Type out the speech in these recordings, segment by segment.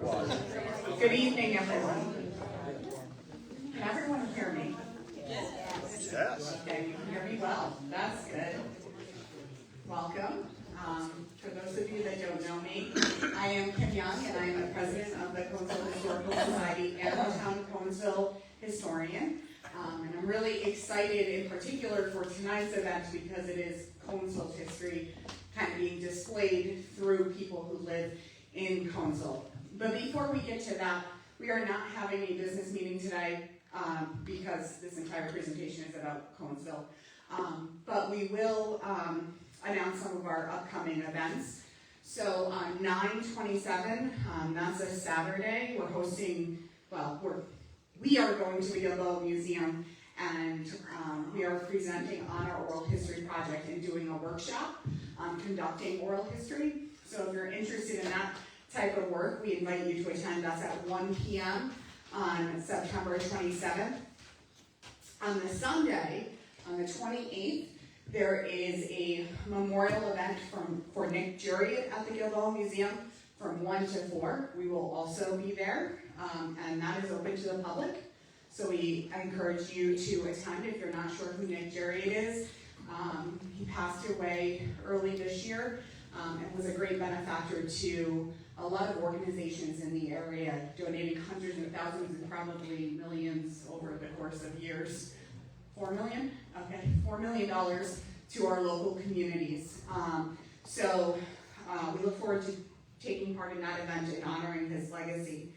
Good evening, everyone. Can everyone hear me? Yes. Okay, you can hear me well. That's good. Welcome. For those of you that don't know me, I am Kim Young, and I am the president of the Conesville Historical Society and the Town of Conesville historian. And I'm really excited in particular for tonight's event because it is Conesville history kind of being displayed through people who live in Conesville. But before we get to that, we are not having a business meeting today because this entire presentation is about Conesville. But we will announce some of our upcoming events. So on 9/27, that's a Saturday, we're hosting, we are going to the Gilboa Museum, and we are presenting on our oral history project and doing a workshop conducting oral history. So if you're interested in that type of work, we invite you to attend. That's at 1 p.m. on September 27th. On the Sunday, on the 28th, there is a memorial event for Nick Juriat at the Gilboa Museum from 1 to 4. We will also be there, and that is open to the public. So we encourage you to attend if you're not sure who Nick Juriat is. He passed away early this year and was a great benefactor to a lot of organizations in the area, donating hundreds of thousands and probably millions over the course of years. $4 million? Okay, $4 million to our local communities. So we look forward to taking part in that event and honoring his legacy.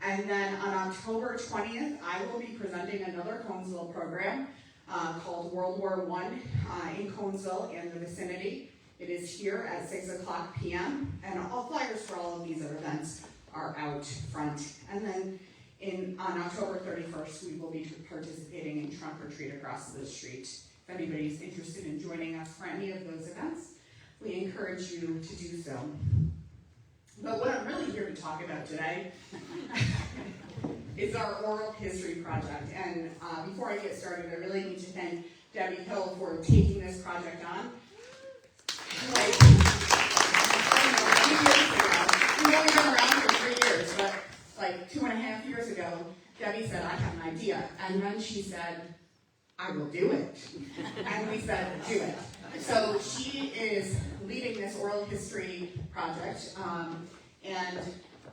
And then on October 20th, I will be presenting another Conesville program called World War I in Conesville and the vicinity. It is here at 6 o'clock p.m. and all flyers for all of these events are out front. And then on October 31st, we will be participating in Trunk or Treat across the street. If anybody's interested in joining us for any of those events, we encourage you to do so. But what I'm really here to talk about today is our oral history project. And before I get started, I really need to thank Debbie Hill for taking this project on. Like, we've only been around for 3 years, but like 2.5 years ago, Debbie said, I have an idea. And then she said, I will do it. And we said, do it. So she is leading this oral history project, and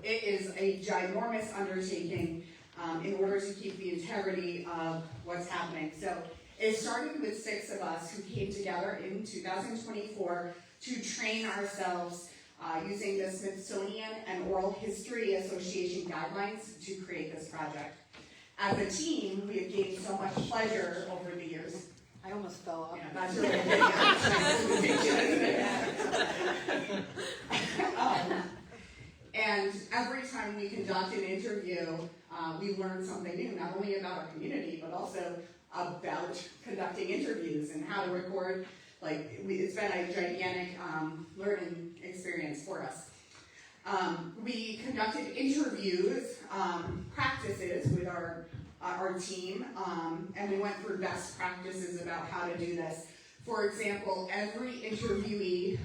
it is a ginormous undertaking in order to keep the integrity of what's happening. So it started with 6 of us who came together in 2024 to train ourselves using the Smithsonian and Oral History Association guidelines to create this project. As a team, we have gained so much pleasure over the years. I almost fell off. Yeah, that's really good. And every time we conduct an interview, we learn something new, not only about our community, but also about conducting interviews and how to record. It's been a gigantic learning experience for us. We conducted interviews, practices with our team, and we went through best practices about how to do this. For example, every interviewee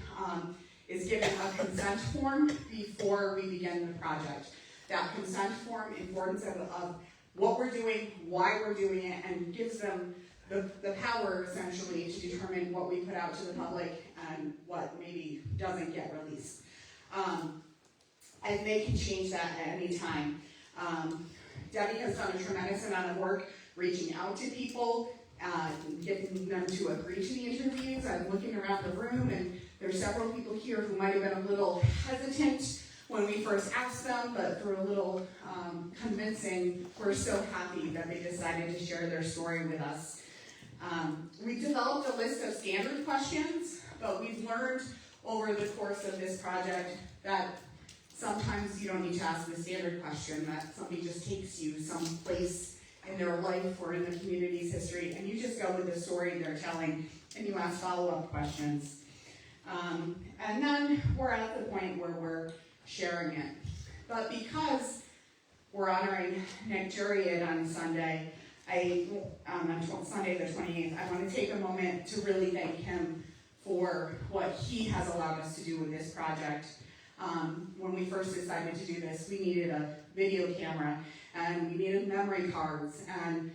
is given a consent form before we begin the project. That consent form informs them of what we're doing, why we're doing it, and gives them the power, essentially, to determine what we put out to the public and what maybe doesn't get released. And they can change that at any time. Debbie has done a tremendous amount of work reaching out to people, getting them to agree to the interviews. I'm looking around the room, and there's several people here who might have been a little hesitant when we first asked them, but through a little convincing, we're so happy that they decided to share their story with us. We developed a list of standard questions, but we've learned over the course of this project that sometimes you don't need to ask the standard question, that somebody just takes you someplace in their life or in the community's history, and you just go with the story they're telling, and you ask follow-up questions. And then we're at the point where we're sharing it. But because we're honoring Nick Juriat on Sunday, on Sunday the 28th, I want to take a moment to really thank him for what he has allowed us to do with this project. When we first decided to do this, we needed a video camera and we needed memory cards, and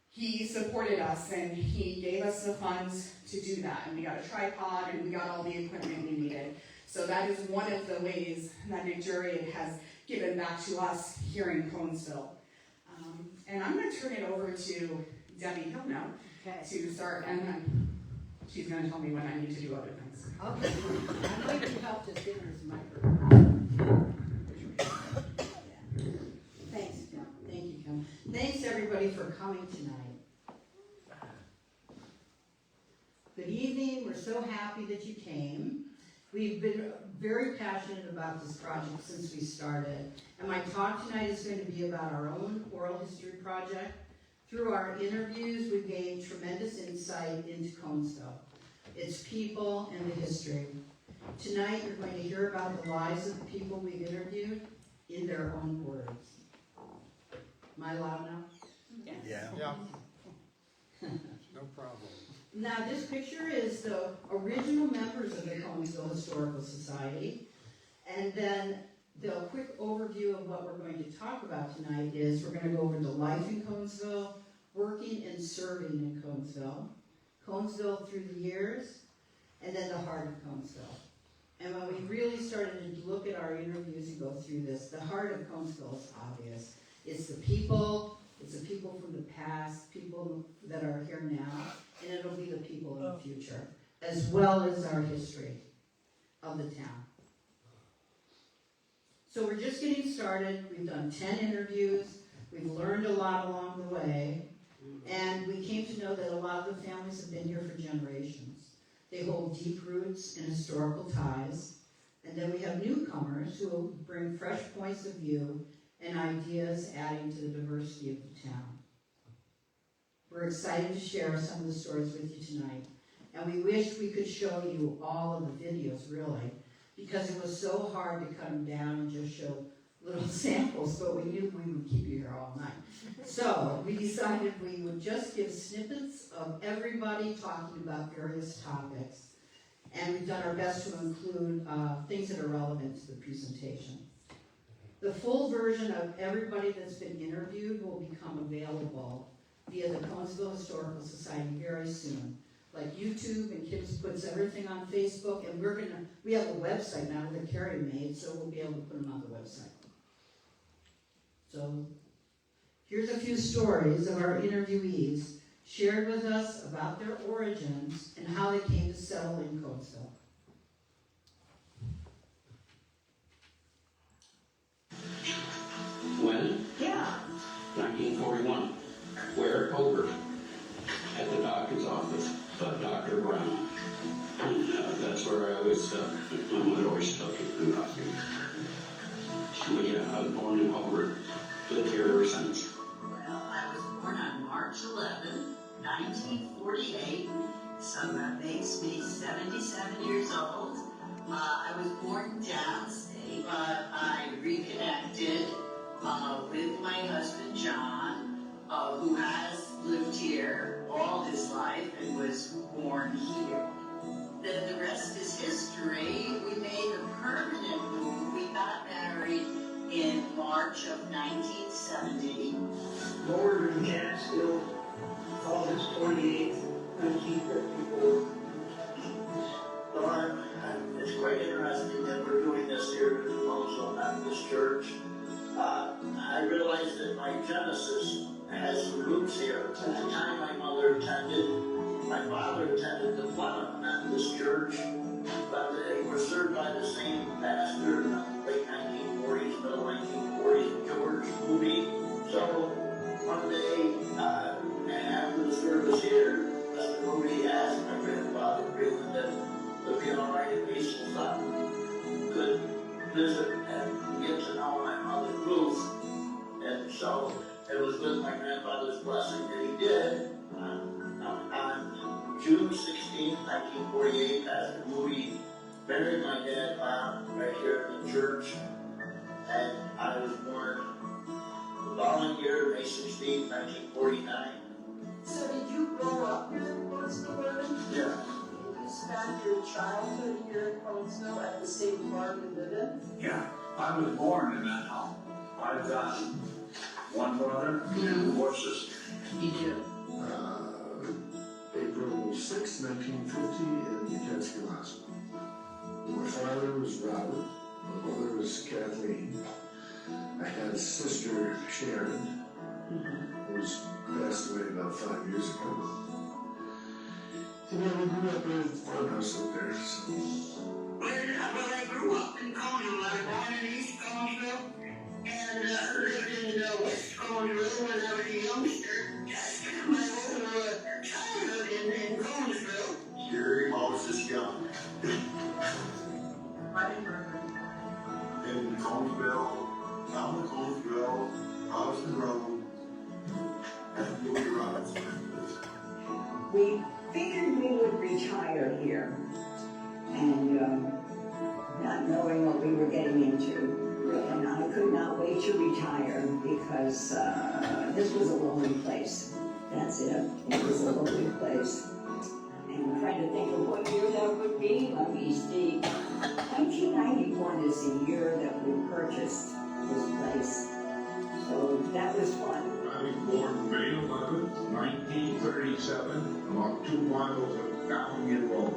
he supported us and he gave us the funds to do that, and we got a tripod and we got all the equipment we needed. So that is one of the ways that Nick Jury has given back to us here in Conesville. And I'm going to turn it over to Debbie Hilno to start, and then she's going to tell me when I need to do other things. Okay, I know you can help just get her his microphone. Thanks, Kim. Thank you, Kim. Thanks, everybody, for coming tonight. Good evening. We're so happy that you came. We've been very passionate about this project since we started. And my talk tonight is going to be about our own oral history project. Through our interviews, we've gained tremendous insight into Conesville, its people, and the history. Tonight, you're going to hear about the lives of the people we've interviewed in their own words. Am I loud now? Yeah. No problem. Now, this picture is the original members of the Conesville Historical Society. And then the quick overview of what we're going to talk about tonight is we're going to go over the life in Conesville, working and serving in Conesville, Conesville through the years, and then the heart of Conesville. And when we really started to look at our interviews and go through this, the heart of Conesville is obvious. It's the people from the past, people that are here now, and it'll be the people in the future, as well as our history of the town. So we're just getting started. We've done 10 interviews. We've learned a lot along the way. And we came to know that a lot of the families have been here for generations. They hold deep roots and historical ties. And then we have newcomers who will bring fresh points of view and ideas, adding to the diversity of the town. We're excited to share some of the stories with you tonight. And we wish we could show you all of the videos, really, because it was so hard to cut them down and just show little samples, but we knew we would keep you here all night. So we decided we would just give snippets of everybody talking about various topics. And we've done our best to include things that are relevant to the presentation. The full version of everybody that's been interviewed will become available via the Conesville Historical Society very soon. Like YouTube, and Kim puts everything on Facebook, and we have a website now that Carrie made, so we'll be able to put them on the website. So here's a few stories of our interviewees shared with us about their origins and how they came to settle in Conesville. When? Yeah. 1941. Where? Over. At the doctor's office of Dr. Brown. And, that's where I always stuck. My mother always stuck in the doctor. But yeah, I was born in Hobart. Lived here ever since. Well, I was born on March 11, 1948, so that makes me 77 years old. I was born downstate, but I reconnected with my husband John, who has lived here all his life and was born here. Then the rest is history. We made a permanent move. We got married in March of 1970. Lower in Catskill, August 28th, 1954. So it's quite interesting that we're doing this here at the Conesville Baptist Church. I realized that my genesis has some roots here. At the time my mother attended, my father attended the Plymouth Baptist Church, but they were served by the same pastor in the late 1940s, middle 1940s, George Moody. So one day, after the service here, Mr. Moody asked my grandfather Freeland that it would be all right if he could visit and get to know my mother Ruth. And so it was with my grandfather's blessing that he did. On June 16, 1948, Pastor Moody married my dad Bob right here in the church, and I was born the following year, May 16, 1949. So did you grow up here in Conesville? Yeah. You spent spent your childhood here in Conesville at the same farm you live in? Yeah, I was born in that home. I've got one brother and 4 sisters. You do. April 6, 1950 in Kaskawasma. My father was Robert, my mother was Kathleen. I had a sister, Sharon, who was passed away about 5 years ago. And then we grew up in a farmhouse up there, so. Well, I grew up in Coneville. I was born in East Coneville and lived in West Coneville when I was a youngster. I spent my whole childhood in Coneville. Gary Moses Young I remember. in Conesville, down in Conesville, Austin Road, and Louis Robinson. We figured we would retire here, and not knowing what we were getting into. And I could not wait to retire because this was a lonely place. That's it. It was a lonely place. And trying to think of what year that would be. Let me see. 1991 is the year that we purchased this place. So that was fun. I was born May 11th, 1937, about 2 miles of Gallagher Road,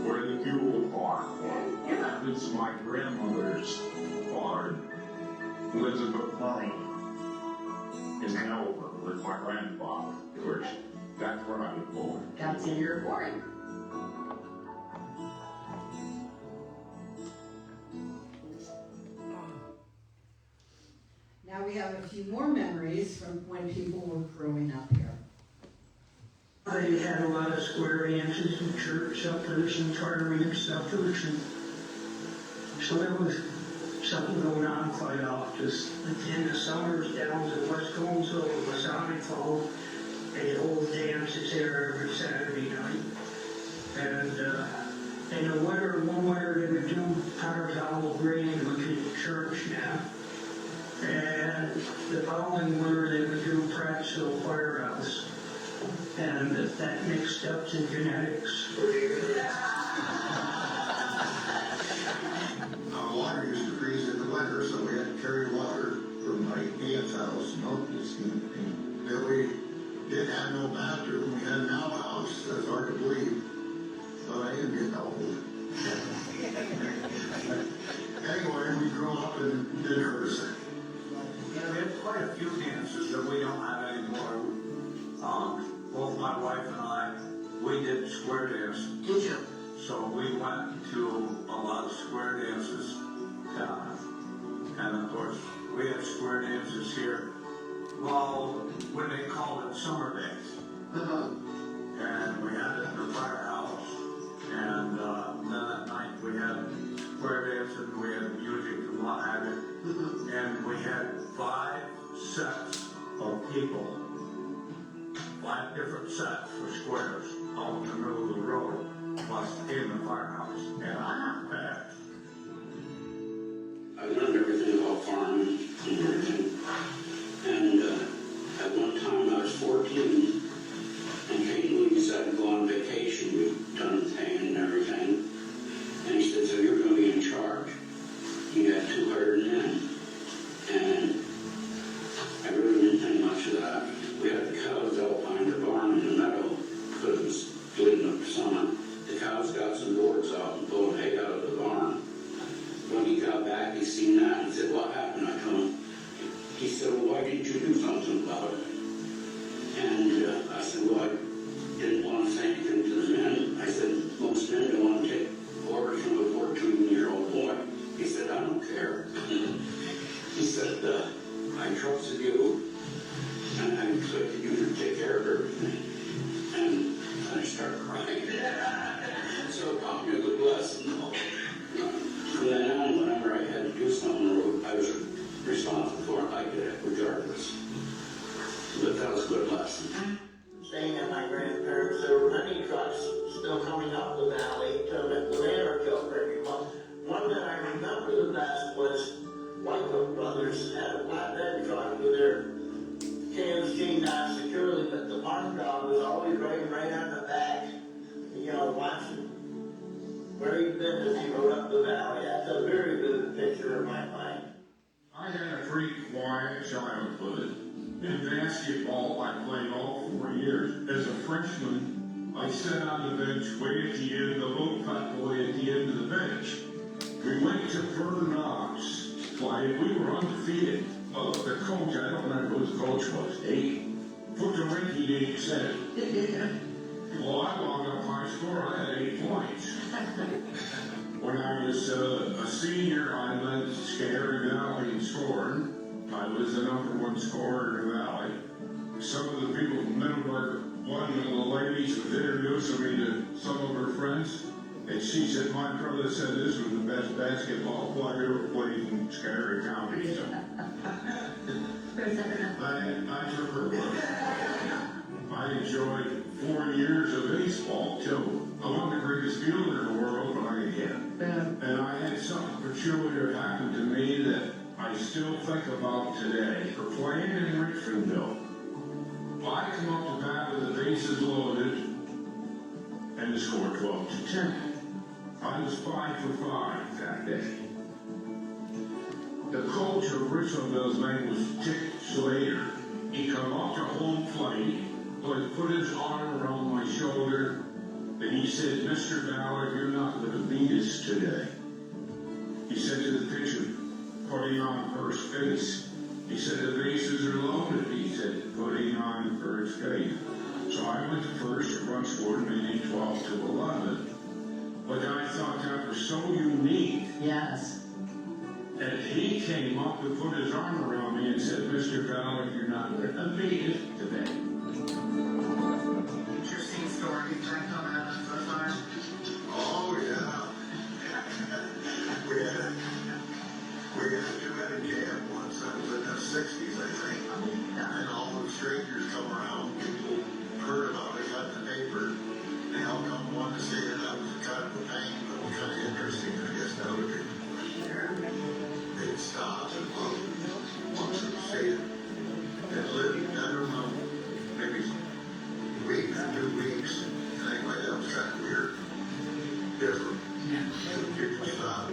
where the fuel farm was. That was my grandmother's farm, Elizabeth Murray, in Hanover with my grandfather, George. That's where I was born. That's where you're born. Now we have a few more memories from when people were growing up here. I had a lot of square dances in church suppers and tournament suppers, and so there was something going on quite often. In the summers down in West Conesville, it was Masonic Hall, and the old dances there every Saturday night. And in the winter, one winter they would do Potter's Hollow Green, which is a church now. And the following winter they would do Pratt's Hill Firehouse. And that mixed up some genetics. Water used to freeze in the winter, so we had to carry water from my aunt's house, and Billy didn't have no bathroom. We had an outhouse. That's hard to believe, but I didn't get old. Anyway, we grew up and did everything. Yeah, we have quite a few dances that we don't have anymore. Both my wife and I, we did square dance. Did you? So we went to a lot of square dances. And of course, we had square dances here. Well, when they called it summer days. And we had it in the firehouse. And then at night we had square dancing, we had music and what have you. And we had 5 sets of people. 5 different sets for squares out in the middle of the road, plus in the firehouse. And I'm not bad. I learned everything about farming and everything. And at one time I was 14, and Kate and we decided to go on vacation. We'd done the paying and everything. And he said, so you're going to be in charge. You got 200 men. And I really didn't think much of that. We had the cows out behind the barn in the meadow because it was leading up to summer. The cows got some boards out and pulled hay out of the barn. When he got back, he seen that and said, what happened? I told him. He said, well, why didn't you do something about it? And I said, well, I didn't want to say anything to the men. I said, most men don't want to take orders from a 14-year-old boy. He said, I don't care. He said, I trusted you, and I expected you to take care of everything. And I started crying. So it taught me a good lesson. From then on, whenever I had to do something, I was responsible for it. I did it regardless. But that was a good lesson. Staying at my grandparents, there were many trucks still coming up the valley to the Vanderbilt every month. One that I remember the best was Whitecoat Brothers had a flatbed truck with their KFC not securely, but the barn dog was always right on the back, you know, watching as he rode up the valley. That's a very vivid picture in my mind. I had a pretty quiet childhood. In basketball, I played all 4 years. As a freshman, I sat on the bench way at the end, the little fat boy at the end of the bench. We went to Fern Knox to play. We were undefeated. The coach, I don't remember who the coach was, put the rinky-dink said. Well, I logged up my score. I had 8 points. When I was a senior, I led Scary Valley in scoring. I was the #1 scorer in the valley. Some of the people from Middleburg, one of the ladies was introducing me to some of her friends, and she said, my brother said this was the best basketball player ever played in Scary County. So I took her word. I enjoyed 4 years of baseball, too. I wasn't the greatest fielder in the world, but I can. And I had something peculiar happen to me that I still think about today. For playing in Richmondville, I come up to bat with the bases loaded and the score 12-10. I was 5 for 5 that day. The coach of Richmondville's name was Dick Slater. He come up to home plate, put his arm around my shoulder, and he said, Mr. Ballard, you're not going to beat us today. He said to the pitcher, putting on first base. He said, the bases are loaded. He said, putting on first base. So I went to first, the run scored, made it 12-11. But I thought that was so unique. Yes. And he came up and put his arm around me and said, Mr. Ballard, you're not going to beat us today. Interesting story, check on that first time. Oh, yeah. we had a two-headed camp once. That was in the 60s, I think. And all the strangers come around. People heard about it, got the paper. They all come wanting to see it. That was kind of a pain, but it was kind of interesting, I guess, to other people. They'd stop and look once and see it. And lived, I don't know, maybe a week or 2 weeks. Anyway, that was kind of weird. Different. People stop.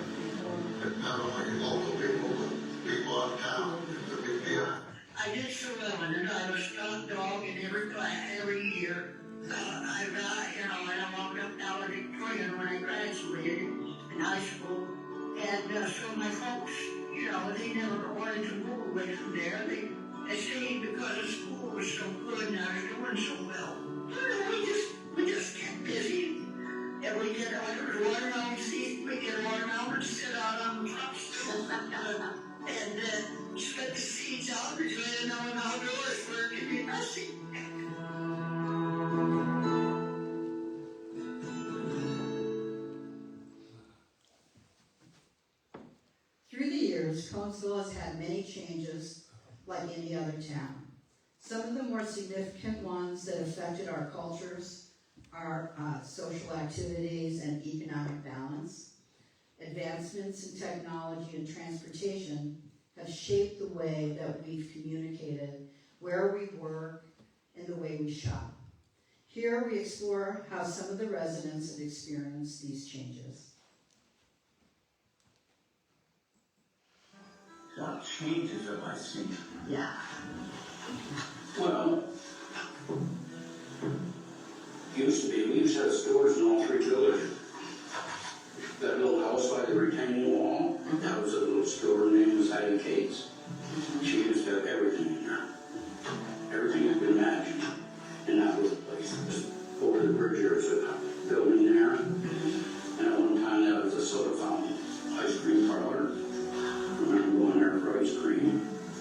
And not only local people, but people out of town. It was a big deal. I did surrender. I was top dog in every class every year. I walked up valedictorian when I graduated in high school. And so my folks, they never wanted to move away from there. They stayed because the school was so good and I was doing so well. We just kept busy. And we get watermelon seeds, we get watermelon and sit out on the top stool. And spit the seeds out because I didn't know in outdoors where it could be messy. Through the years, Conesville has had many changes like any other town. Some of the more significant ones that affected our cultures, our social activities and economic balance. Advancements in technology and transportation have shaped the way that we've communicated, where we work, and the way we shop. Here we explore how some of the residents have experienced these changes. What changes have I seen? Yeah. Well, we used to have stores in all 3 villages. That little house by the retaining wall, that was a little store, her name was Hattie Cates. She used to have everything in there. Everything you could imagine in that little place. Just over the bridge there was a building there. And at one time that was a soda fountain, ice cream parlor. I remember going there for ice cream.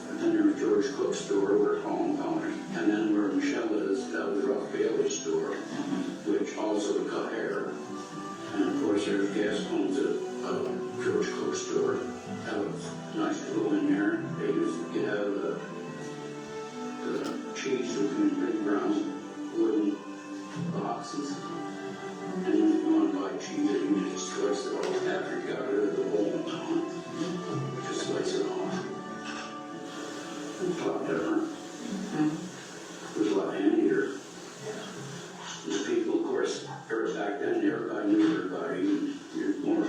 And then there was George Cook's store where Colin found it. And then where Michelle is, that was Rock Bailey's store, which also cut hair. And of course there's gas pumps at George Cook's store. That was nice to go in there. They used to get out of the cheese in big brown wooden boxes. And when you want to buy cheese, you just slice it off after you got rid of the bowl. Just slice it off. It's a lot different. It was a lot handier. The people, of course, back then, everybody knew everybody. You're more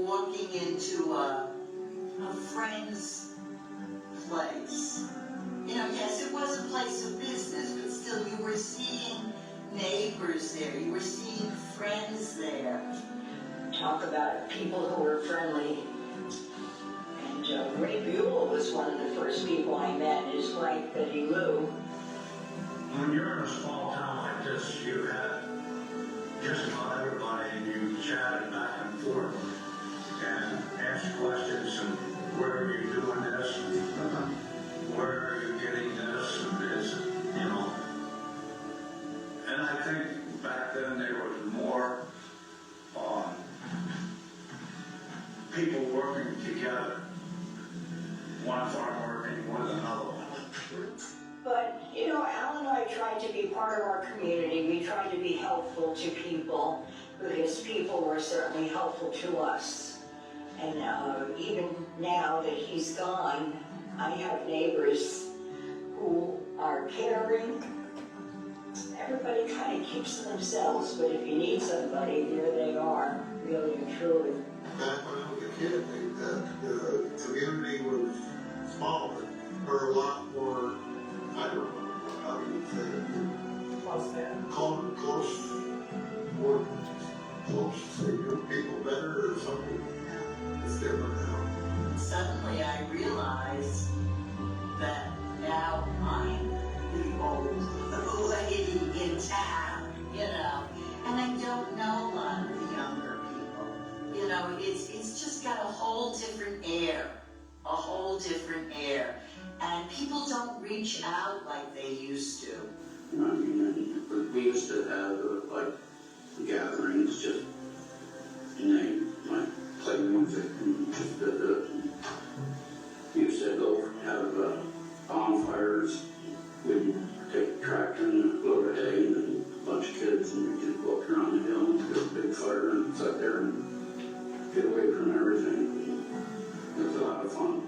walking into a friend's place. You know, yes, it was a place of business, but still you were seeing neighbors there, you were seeing friends there. Talk about people who were friendly. And Ray Buell was one of the first people I met, and his wife Betty Lou. When you're in a small town like this, you had just about everybody, and you chatted back and forth and asked questions, and where are you doing this? Where are you getting this? And this, you know. And I think back then there was more people working together. One farm working with another one. But, you know, Al and I tried to be part of our community. We tried to be helpful to people because people were certainly helpful to us. And even now that he's gone, I have neighbors who are caring. Everybody kind of keeps to themselves, but if you need somebody, there they are, really and truly. Back when I was a kid, the community was smaller, or a lot more, I don't know, how do you say it? Close, more close to your people better or something. It's different now. Suddenly I realized that now I'm the old lady in town, you know, and I don't know a lot of the younger people. You know, it's just got a whole different air, and people don't reach out like they used to. You know what I mean? We used to have like gatherings, just and they might play music and just visit. We used to go have bonfires. We'd take a tractor and a load of hay and a bunch of kids, and we'd just walk around the hill and get a big fire and sit there and get away from everything. It was a lot of fun.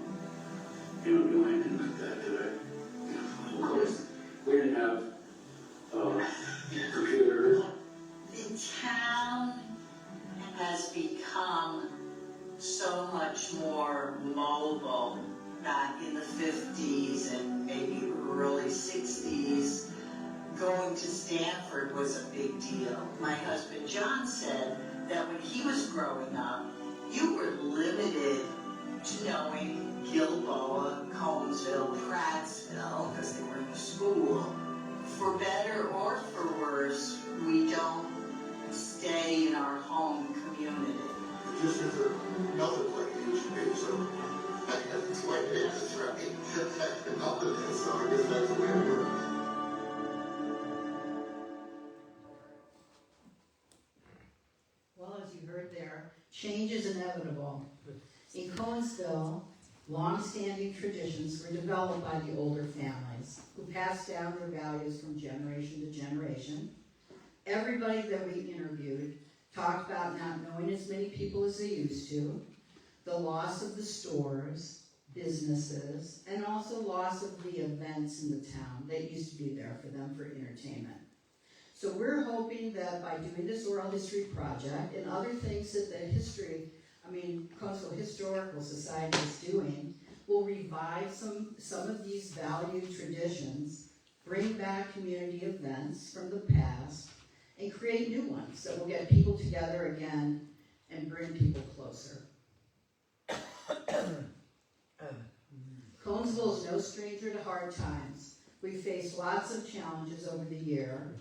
You don't do anything like that today. Of course, we didn't have computers. The town has become so much more mobile. Back in the 50s and maybe early 60s, going to Stanford was a big deal. My husband John said that when he was growing up, you were limited to knowing Gilboa, Conesville, Prattsville, because they were in the school. For better or for worse, we don't stay in our home community. This is another place you should be, so I guess it's like it is, right? Another is, so I guess that's the way it works. Well, as you heard there, change is inevitable. In Conesville, long-standing traditions were developed by the older families who passed down their values from generation to generation. Everybody that we interviewed talked about not knowing as many people as they used to, the loss of the stores, businesses, and also loss of the events in the town that used to be there for them for entertainment. So we're hoping that by doing this oral history project and other things that the Conesville Historical Society is doing, will revive some of these valued traditions, bring back community events from the past, and create new ones that will get people together again and bring people closer. Conesville is no stranger to hard times. We faced lots of challenges over the years,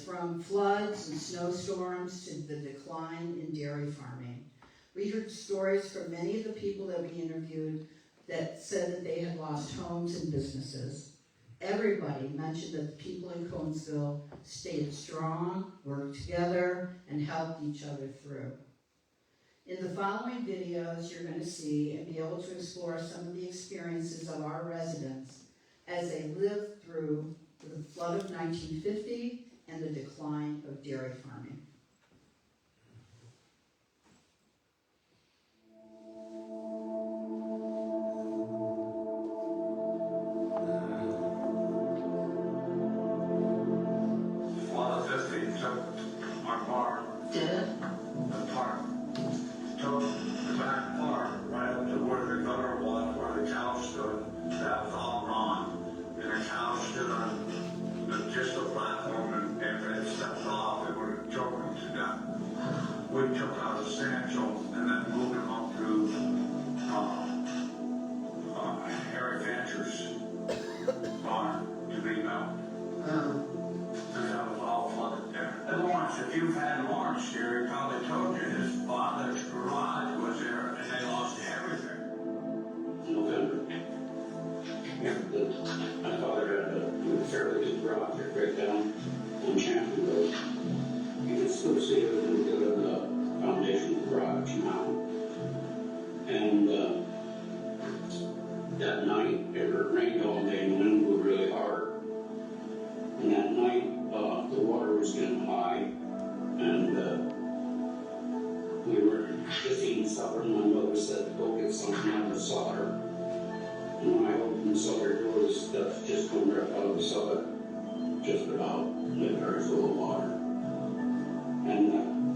from floods and snowstorms to the decline in dairy farming. We heard stories from many of the people that we interviewed that said that they had lost homes and businesses. Everybody mentioned that the people in Conesville stayed strong, worked together, and helped each other through. In the following videos, you're going to see and be able to explore some of the experiences of our residents as they lived through the flood of 1950 and the decline of dairy farming. Flood of 50 took our barn Did it? apart. just eating supper, and my mother said, go get something out of the cellar. And when I opened the cellar door, the stuff just come right out of the cellar, just about, and very full of water. And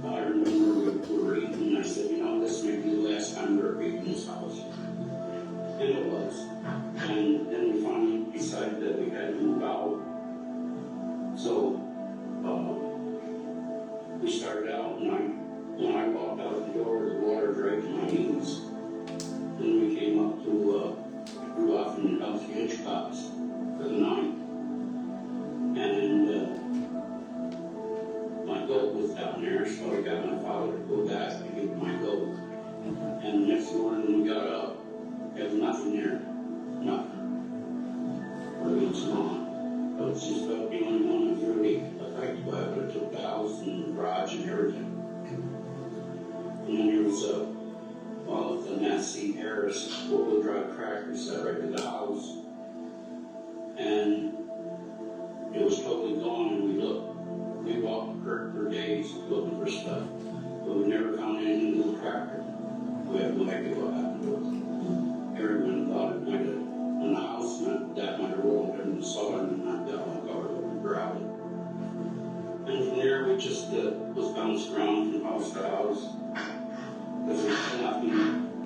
I remember we were eating, and I said, you know, this may be the last time we're eating in this house. And it was. And then we finally decided that we had to move out. So, we started out, and when I walked out the door, the water dragged to my knees. Then we came up to, grew off in Elsie Hitchcock's for the night. And, my goat was down there, so I got my father to go back to get my goat. And the next morning we got up, there was nothing there, nothing. It was gone. It was just about the only one that really affected by it, but it took the house and the garage and everything. And then there was all of the Massey Harris four-wheel drive tractors that right to the house. And it was totally gone, and we looked. We walked for days looking for stuff, but we never found anything in the tractor. We had no idea what happened to it. Everyone thought it might have, in the house, that might have rolled in the cellar and knocked out my car over and grabbed it. And from there, we just was bounced around from house to house. Because there was nothing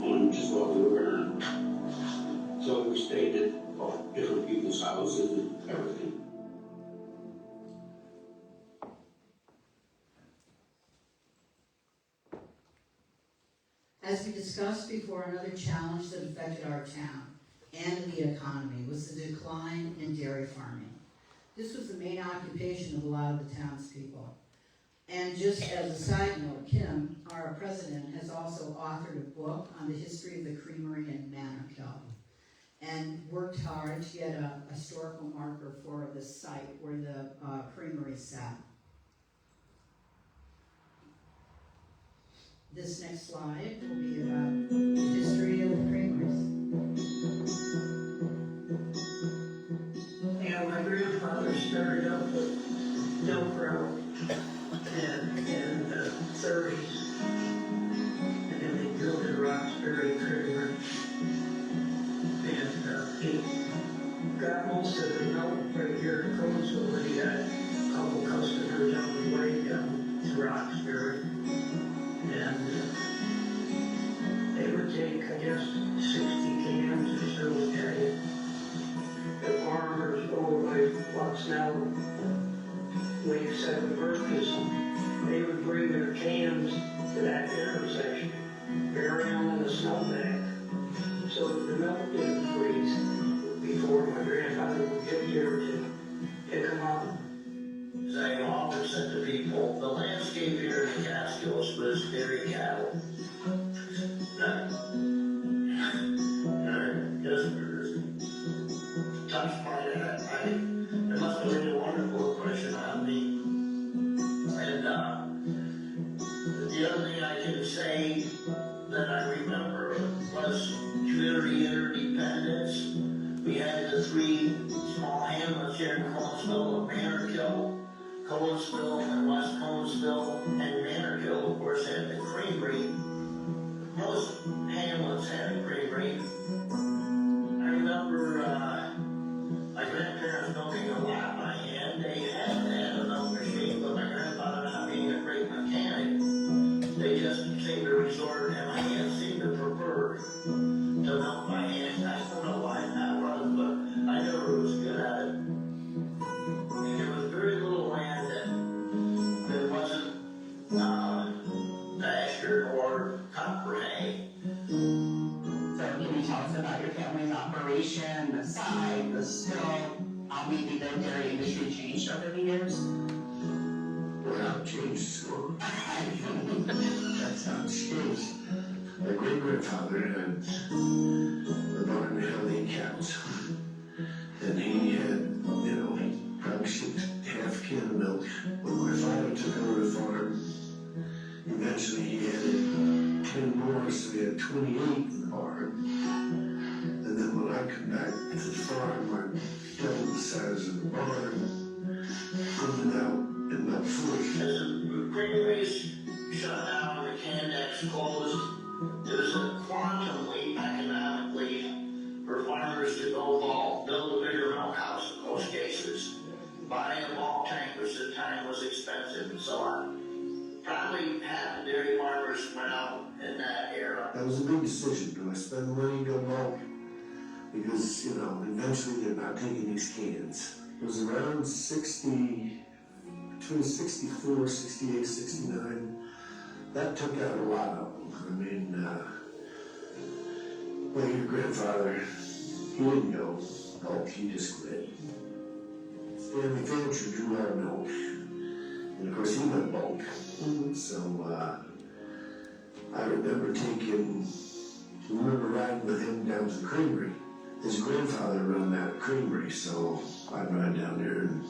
on just what we were wearing. So we stayed at different people's houses and everything. As we discussed before, another challenge that affected our town and the economy was the decline in dairy farming. This was the main occupation of a lot of the townspeople. And just as a side note, Kim, our president, has also authored a book on the history of the creamery in Manukil and worked hard to get a historical marker for the site where the creamery sat. This next slide will be about the history of the creameries. Yeah, my grandfather started up with milk route in the 30s, and then they built a Roxbury Creamery. And he got most of the milk right here in Conesville, and he got a couple customers on the way down to Roxbury. And they would take, I guess, 60 cans or so a day. The farmers over by Luxnell, Lake 7 Berkes, they would bring their cans to that intersection, bury them in the snowbank, so that the milk didn't freeze before my grandfather would get there to pick them up. As I often said to people, the landscape here in the Catskills was dairy cattle. Just touched by that, it must have been a wonderful impression on me. And the other thing I can say that I remember was community interdependence. We had the 3 small hamlets here in Conesville, Manukil, Conesville, and West Conesville, and Manukil, of course, had the creamery. Most hamlets had a creamery. I remember my grandparents milking a lot by hand. They had a milk machine, but my grandfather, not being a great mechanic, they just seemed to resort, and my aunt seemed to prefer to milk by hand. I don't know why that was, but I never was good at it. And there was very little land that wasn't pasture or copper hay. So can you tell us about your family's operation, the size, the skill, how maybe the dairy industry changed over the years? Well, how it changed so. That's how it's changed. My great-grandfather had a barn that held 8 cows. And he had, probably 6.5 cans of milk. When my father took over the farm, eventually he added 10 more, so we had 28 in the barn. And then when I come back to the farm, I doubled the size of the barn, put it out in about 40. As the creameries shut down, the Candex closed, it was a quantum leap economically for farmers to go build a bigger milk house in most cases. Buying a bulk tank at the time was expensive and so on. Probably half the dairy farmers went out in that era. That was a big decision. Do I spend the money to go bulk? Because, you know, eventually they're not taking these cans. It was around 60, between 64, 68, 69. That took out a lot of them. I mean, well, your grandfather, he didn't go bulk, he just quit. Stanley Fancher drew our milk. And of course he went bulk. So, I remember riding with him down to the creamery. His grandfather ran that creamery, so I'd ride down there and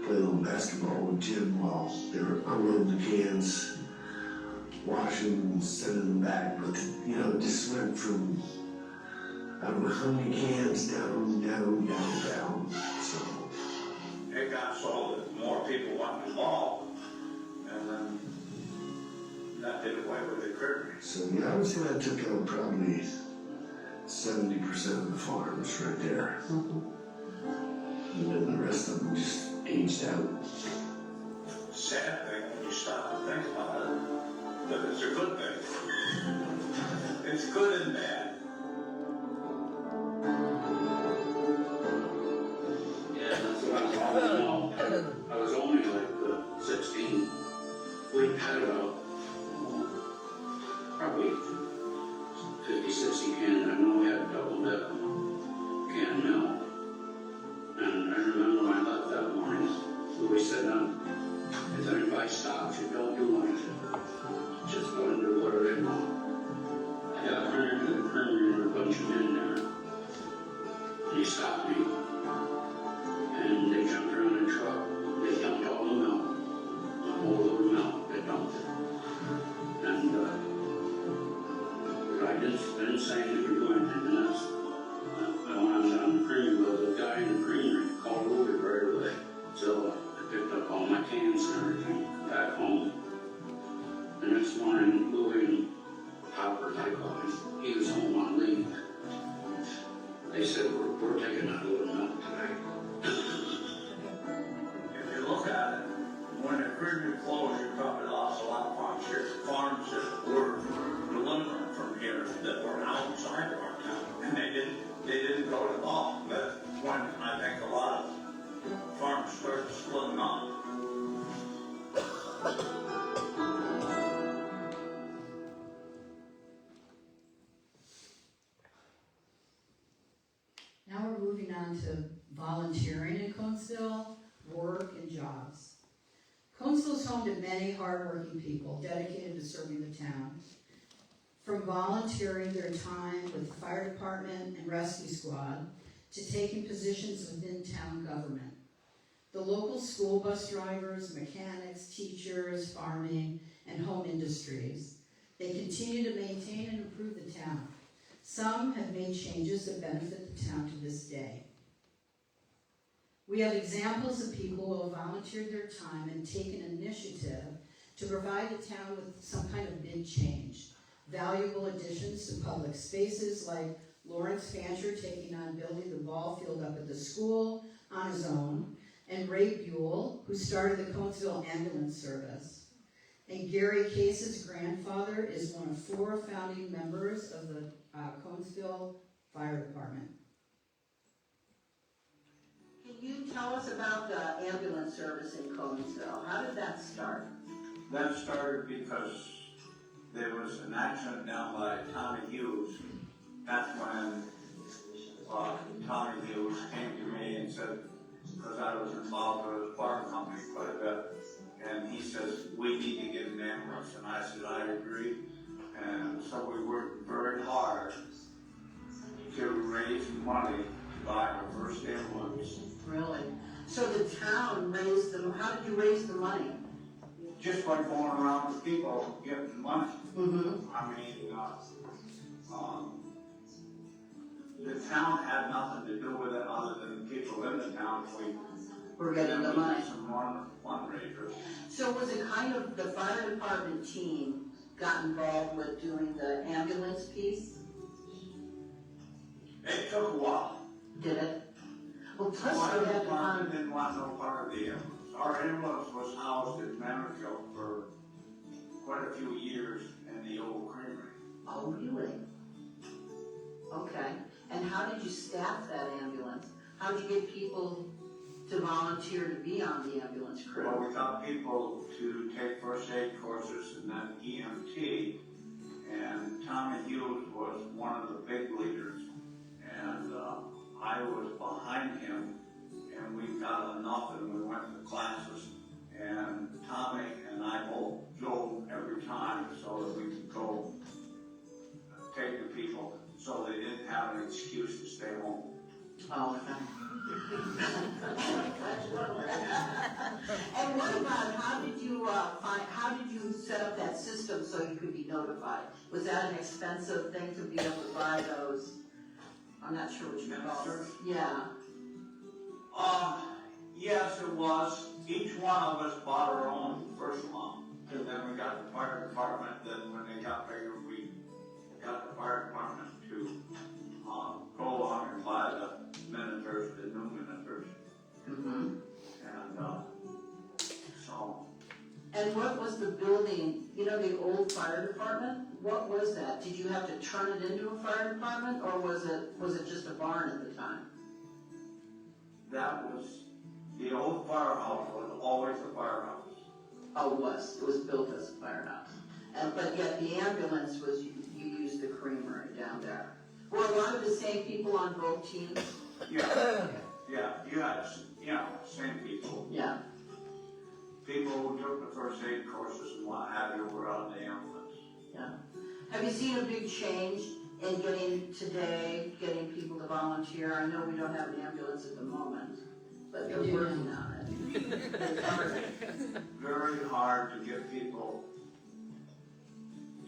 play a little basketball with Jim while they were unloading the cans, washing and sending them back. But, you know, it just went from, I don't know how many cans down. So It got so that more people went involved, and then that did away with the creamery. So yeah, I would say that took out probably 70% of the farms right there. And then the rest of them just aged out. Sad thing when you stop and think about it, but it's a good thing. It's good and bad. Yeah, that's what I was all now. I was only like 16. We had about probably 50, 60 cans. I know we had a double-dip can mill. And I remember when I left that morning, we said, if anybody stops you, don't do anything. Just go and do whatever they want. I got turned to the creamery and a bunch of men there. And he stopped me. And they jumped around the truck. They dumped all the milk. A whole load of milk. They dumped it. And I didn't say anything or do anything. And that's when I was on the creamery, the guy in the creamery called over right away. So I picked up all my cans and everything back home. The next morning, Louie and Hopper, they called him. He was home on leave. They said, we're taking that load of milk today. If you look at it, when the creamery closed, you probably lost a lot of farms here. Farms that were delivering from here that were outside of our town, and they didn't go to law. That's when I think a lot of farms started splitting up. Now we're moving on to volunteering in Conesville, work and jobs. Conesville is home to many hardworking people dedicated to serving the town. From volunteering their time with the fire department and rescue squad to taking positions within town government. The local school bus drivers, mechanics, teachers, farming, and home industries. They continue to maintain and improve the town. Some have made changes that benefit the town to this day. We have examples of people who have volunteered their time and taken initiative to provide the town with some kind of big change. Valuable additions to public spaces like Lawrence Fancher taking on building the ball field up at the school on his own, and Ray Buell, who started the Conesville Ambulance Service. And Gary Case's grandfather is one of 4 founding members of the Conesville Fire Department. Can you tell us about the ambulance service in Conesville? How did that start? That started because there was an accident down by Tommy Hughes. That's when Tommy Hughes came to me and said, because I was involved with his bar company quite a bit, and he says, we need to get an ambulance. And I said, I agree. And so we worked very hard to raise money to buy our first ambulance. Really? So the town raised them, how did you raise the money? Just by going around with people getting money. Mm-hmm. I mean, the town had nothing to do with it other than people in the town. We're getting the money. Some fundraisers. So was it kind of the fire department team got involved with doing the ambulance piece? It took a while. Did it? Well, plus Fire we had to department find, didn't want no part of the ambulance. Our ambulance was housed in Manorville for quite a few years in the old creamery. oh, really? Okay, and how did you staff that ambulance? How did you get people to volunteer to be on the ambulance crew? Well, we got people to take first aid courses and then EMT, and Tommy Hughes was one of the big leaders. And I was behind him, and we got enough, and we went to classes. And Tommy and I both drove every time so that we could go take the people, so they didn't have an excuse to stay home. Oh, okay. And what about, how did you set up that system so you could be notified? Was that an expensive thing to be able to buy those? I'm not sure what you call them. Yeah. Yes, it was. Each one of us bought our own first one, and then we got the fire department. Then when they got bigger, we got the fire department to go along and buy the Minitors, the new Minitors. Mm-hmm. And so. And what was the building, you know, the old fire department? What was that? Did you have to turn it into a fire department, or was it just a barn at the time? That was, the old firehouse was always a firehouse. Oh, it was built as a firehouse. But yet the ambulance was, you used the creamery down there. Were a lot of the same people on both teams? Yeah, you had, same people. Yeah. People who took the first aid courses and what have you were on the ambulance. Yeah. Have you seen a big change in getting people to volunteer? I know we don't have an ambulance at the moment, but they're working on it. It's hard. Very hard to get people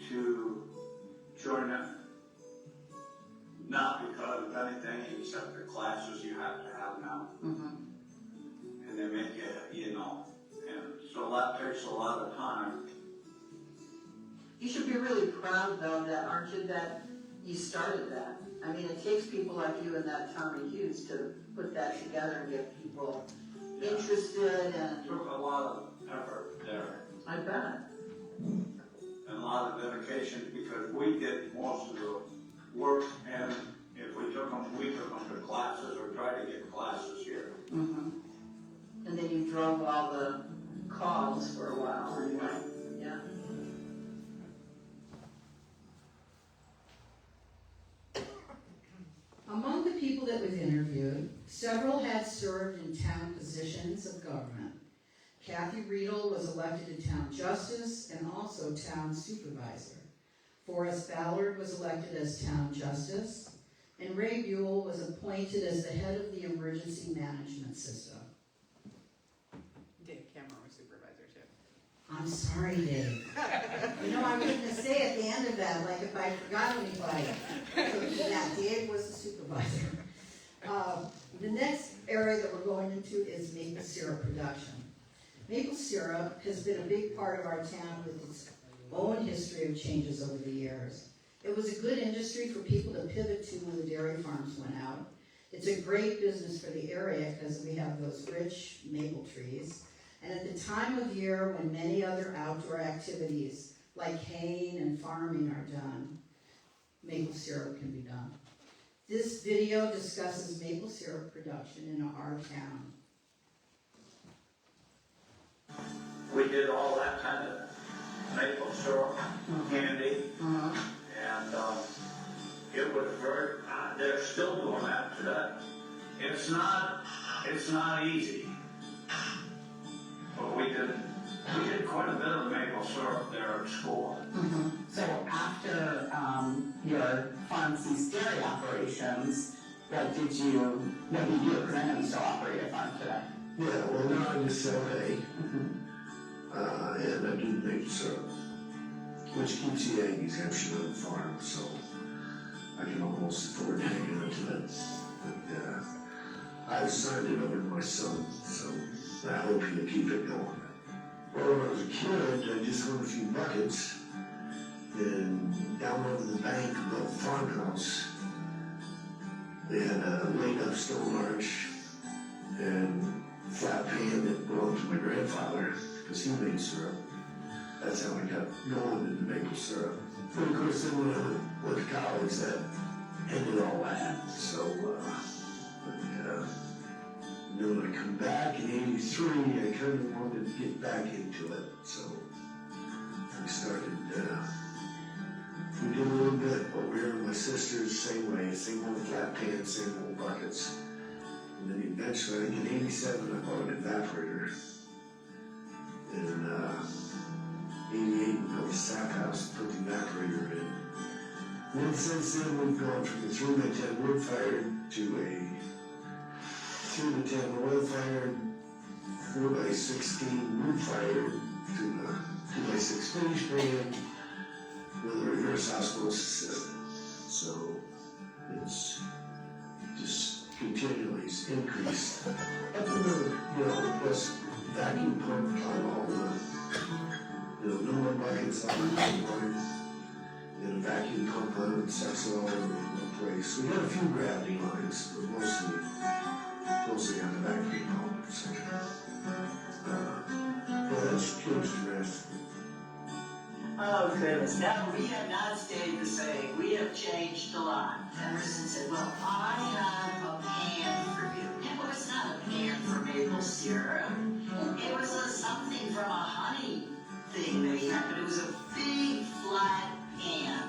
to join it. Not because of anything except the classes you have to have now. Mm-hmm. And they make you, and so that takes a lot of time. You should be really proud, though, that you started that. I mean, it takes people like you and that Tommy Hughes to put that together and get people interested and. It took a lot of effort there. I bet. And a lot of dedication, because we did most of the work, and if we took them to classes or tried to get classes here. Mm-hmm. And then you drove all the calls for a while, anyway. Yeah. Among the people that was interviewed, several had served in town positions of government. Kathy Riedel was elected to town justice and also town supervisor. Forrest Ballard was elected as town justice, and Ray Buell was appointed as the head of the emergency management system. Dave Cameron was supervisor too. I'm sorry, Dave. I was gonna say at the end of that, like if I forgot anybody. So, yeah, Dave was the supervisor. The next area that we're going into is maple syrup production. Maple syrup has been a big part of our town with its own history of changes over the years. It was a good industry for people to pivot to when the dairy farms went out. It's a great business for the area because we have those rich maple trees. And at the time of year when many other outdoor activities like haying and farming are done, maple syrup can be done. This video discusses maple syrup production in our town. We did all that kind of maple syrup, candy, and it was very, they're still doing that today. It's not easy, but we did quite a bit of maple syrup there at school. Mm-hmm. So after your pharmacy's dairy operations, what do you do? Because I know you still operate a farm today. Yeah, well, now I just sell hay, and I do maple syrup, which keeps the Yankees actually on the farm, so I can almost afford hanging into it. But I've signed it over to my son, so I hope he'll keep it going. Well, when I was a kid, I just won a few buckets, And down over the bank of the farmhouse, they had a laid up stone arch and flat pan that belonged to my grandfather, because he made syrup. That's how I got going into maple syrup. But of course, then when I went to college, that ended all that. So, then when I come back in '83, I kind of wanted to get back into it. So we started, we did a little bit over here with my sisters, same way, same old flat pan, same old buckets. And then eventually, I think in '87, I bought an evaporator. And 88, we built a sap house, put the evaporator in. And then since then, we've gone from the 3x10 wood-fired to a 3x10 oil-fired, 4x16 wood-fired to a 2x6 finish pan with a reverse osmosis system. So it's just continually increased. Up in the, plus vacuum pump on all the, no more buckets on the line, and a vacuum pump on it, sucks it all over the place. We got a few gravity lines, but mostly on the vacuum pump. So, that's interesting. Oh goodness, no, we have not stayed the same. We have changed a lot. Emerson said, well, I have a pan for you. It was not a pan for maple syrup. It was something from a honey thing that he had, but it was a big flat pan.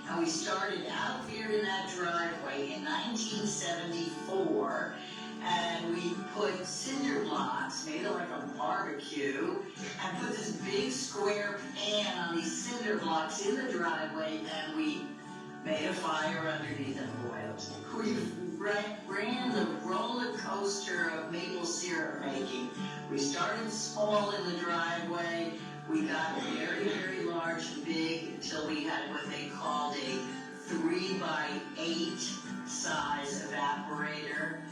And we started out here in that driveway in 1974. And we put cinder blocks, made it like a barbecue, and put this big square pan on these cinder blocks in the driveway, and we made a fire underneath and boiled. We ran the roller coaster of maple syrup making. We started small in the driveway. We got very, very large and big until we had what they called a 3x8 size evaporator.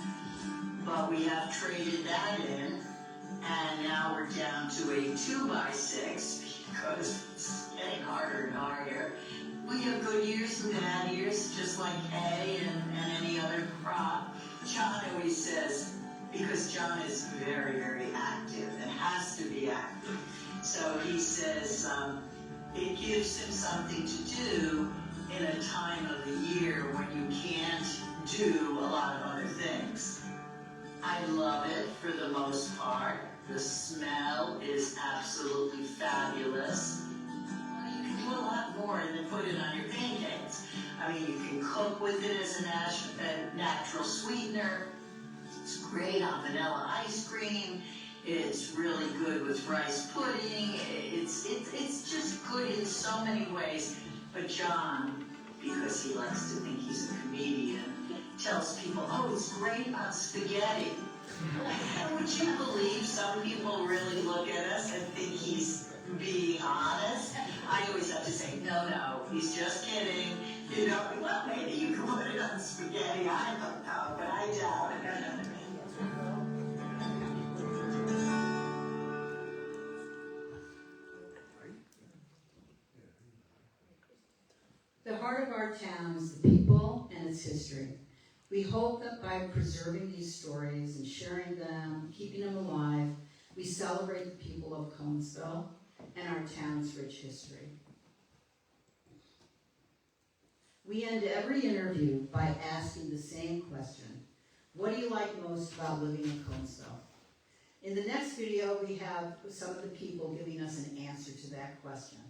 But we have traded that in, and now we're down to a 2x6 because it's getting harder and harder. We have good years and bad years, just like hay and any other crop. John always says, because John is very, very active and has to be active. So he says it gives him something to do in a time of the year when you can't do a lot of other things. I love it for the most part. The smell is absolutely fabulous. You can do a lot more than put it on your pancakes. I mean, you can cook with it as a natural sweetener. It's great on vanilla ice cream. It's really good with rice pudding. It's just good in so many ways. But John, because he likes to think he's a comedian, tells people, oh, it's great on spaghetti. And would you believe some people really look at us and think he's being honest? I always have to say, no, he's just kidding. You know, well, maybe you can put it on spaghetti. I don't know, but I doubt it. The heart of our town is the people and its history. We hope that by preserving these stories and sharing them, keeping them alive, we celebrate the people of Conesville and our town's rich history. We end every interview by asking the same question. What do you like most about living in Conesville? In the next video, we have some of the people giving us an answer to that question.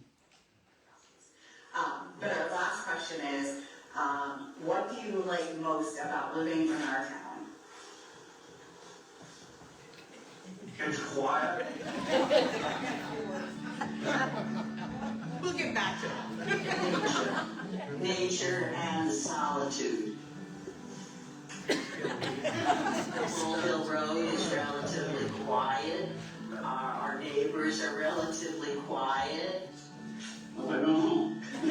But our last question is, what do you like most about living in our town? It's quiet. We'll get back to it. Nature and solitude. Bull Road is relatively quiet. Our neighbors are relatively quiet. Well, I don't know. You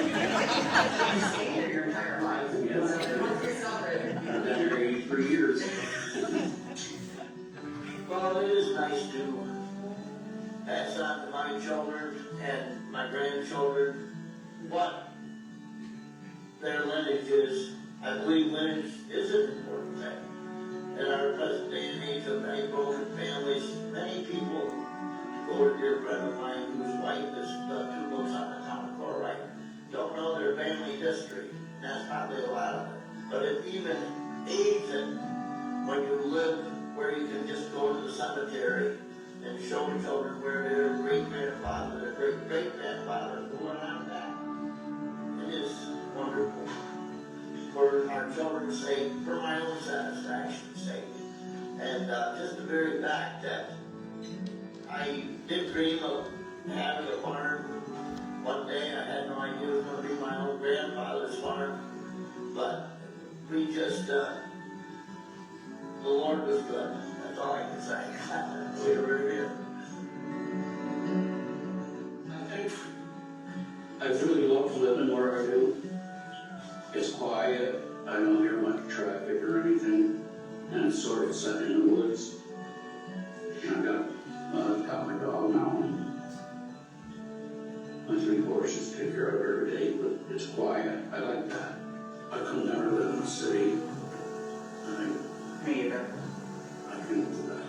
stay here your entire life. I've been here 83 years. Well, it is nice to pass on to my children and my grandchildren what message is, I believe lineage is an important thing. In our present day and age of many broken families, many people, go to a dear friend of mine whose wife is 2 books on the town core, right? Don't know their family history. That's probably a lot of it. But it even aids it when you live where you can just go to the cemetery and show children where their great-grandfather, their great-great-grandfather, who went on that. It is wonderful for our children's sake, for my own satisfaction's sake. And just the very fact that I did dream of having a farm one day. I had no idea it was going to be my own grandfather's farm. But we just, the Lord was good. That's all I can say. We were here. I really love living where I do. It's quiet, I don't hear much traffic or anything, and it's sort of set in the woods. And I've got my dog now, and my 3 horses take care of every day, but it's quiet, I like that. I could never live in the city. Me either. I can do that.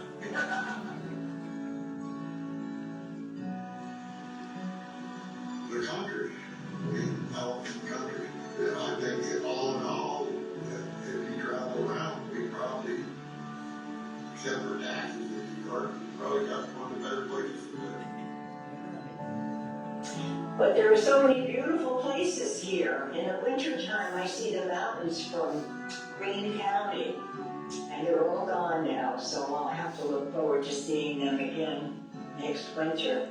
The country, out in the country. And I think that all in all, that if you travel around, we probably, except for taxes in New York, probably got one of the better places to live. But there are so many beautiful places here. In the wintertime, I see the mountains from Greene County, and they're all gone now, so I'll have to look forward to seeing them again next winter.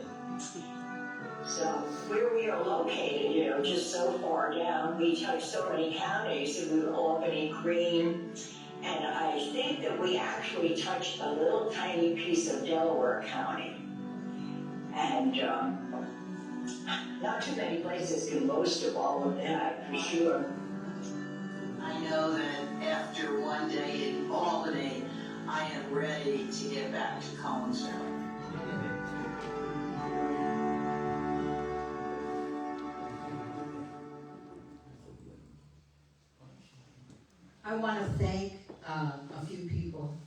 So where we are located, just so far down, we touch so many counties, Albany, Greene, and I think that we actually touched a little tiny piece of Delaware County. And not too many places can boast of all of that, for sure. I know that after one day in Albany, I am ready to get back to Collinsville. I want to thank a few people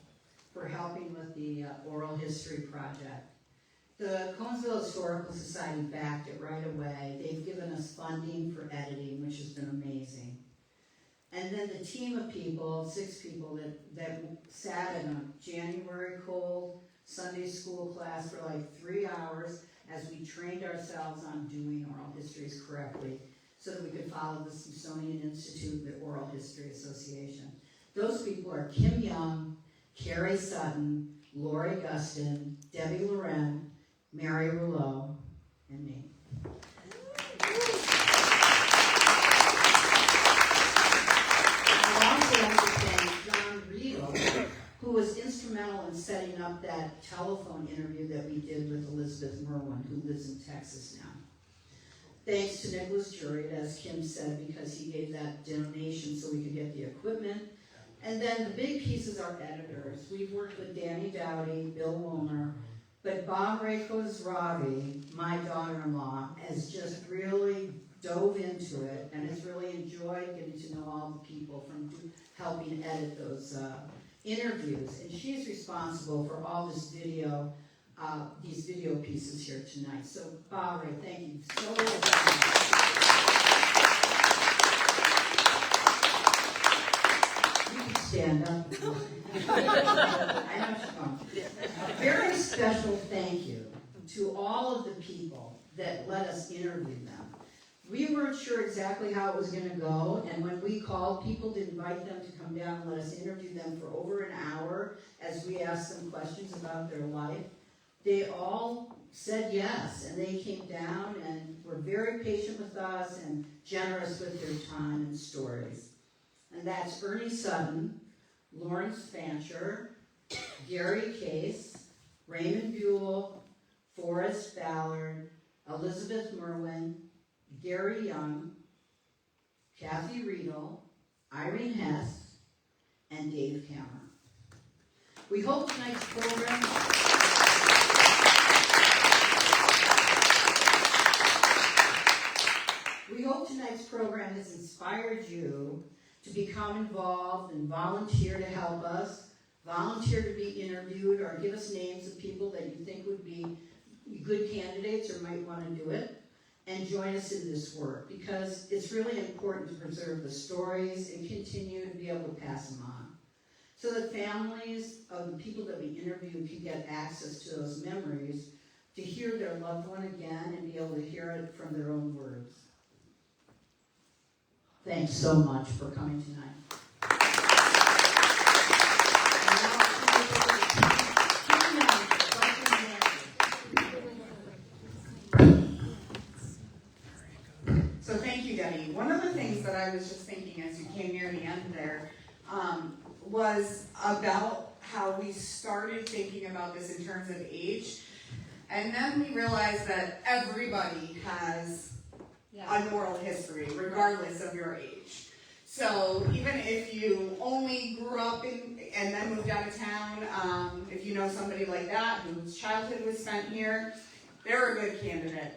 for helping with the oral history project. The Collinsville Historical Society backed it right away. They've given us funding for editing, which has been amazing. And then the team of people, 6 people that sat in a January cold Sunday school class for like 3 hours as we trained ourselves on doing oral histories correctly, so that we could follow the Smithsonian Institute, the Oral History Association. Those people are Kim Young, Carrie Sutton, Lori Gustin, Debbie Loren, Mary Rouleau, and me. I also want to thank John Riedel, who was instrumental in setting up that telephone interview that we did with Elizabeth Merwin, who lives in Texas now. Thanks to Nicholas Jury, as Kim said, because he gave that donation so we could get the equipment. And then the big pieces are editors. We've worked with Danny Dowdy, Bill Woolner, but Bob Khosravi, my daughter-in-law, has just really dove into it and has really enjoyed getting to know all the people from helping edit those interviews. And she's responsible for all this video, these video pieces here tonight. So, Barbara, thank you so much. You can stand up. I know she's going. A very special thank you to all of the people that let us interview them. We weren't sure exactly how it was going to go, and when we called people to invite them to come down and let us interview them for over an hour as we asked them questions about their life, they all said yes, and they came down and were very patient with us and generous with their time and stories. And that's Ernie Sutton, Lawrence Fancher, Gary Case, Raymond Buell, Forrest Ballard, Elizabeth Merwin, Gary Young, Kathy Riedel, Irene Hess, and Dave Kammer. We hope tonight's program We hope tonight's program has inspired you to become involved and volunteer to help us, volunteer to be interviewed, or give us names of people that you think would be good candidates or might want to do it, and join us in this work, because it's really important to preserve the stories and continue to be able to pass them on, so that families of the people that we interview can get access to those memories, to hear their loved one again and be able to hear it from their own words. Thanks so much for coming tonight. So thank you, Debbie. One of the things that I was just thinking as you came near the end there was about how we started thinking about this in terms of age. And then we realized that everybody has an oral history, regardless of your age. So even if you only grew up and then moved out of town, if you know somebody like that whose childhood was spent here, they're a good candidate.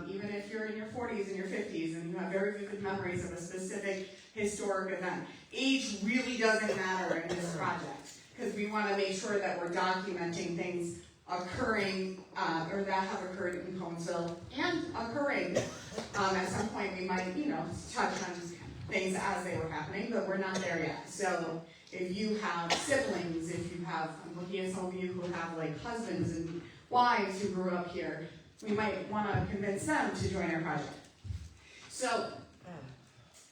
Even if you're in your 40s and your 50s and you have very vivid memories of a specific historic event. Age really doesn't matter in this project, because we want to make sure that we're documenting things occurring, or that have occurred in Conesville and occurring. At some point we might, touch on things as they were happening, but we're not there yet. So if you have siblings, I'm looking at some of you who have like husbands and wives who grew up here, we might want to convince them to join our project. So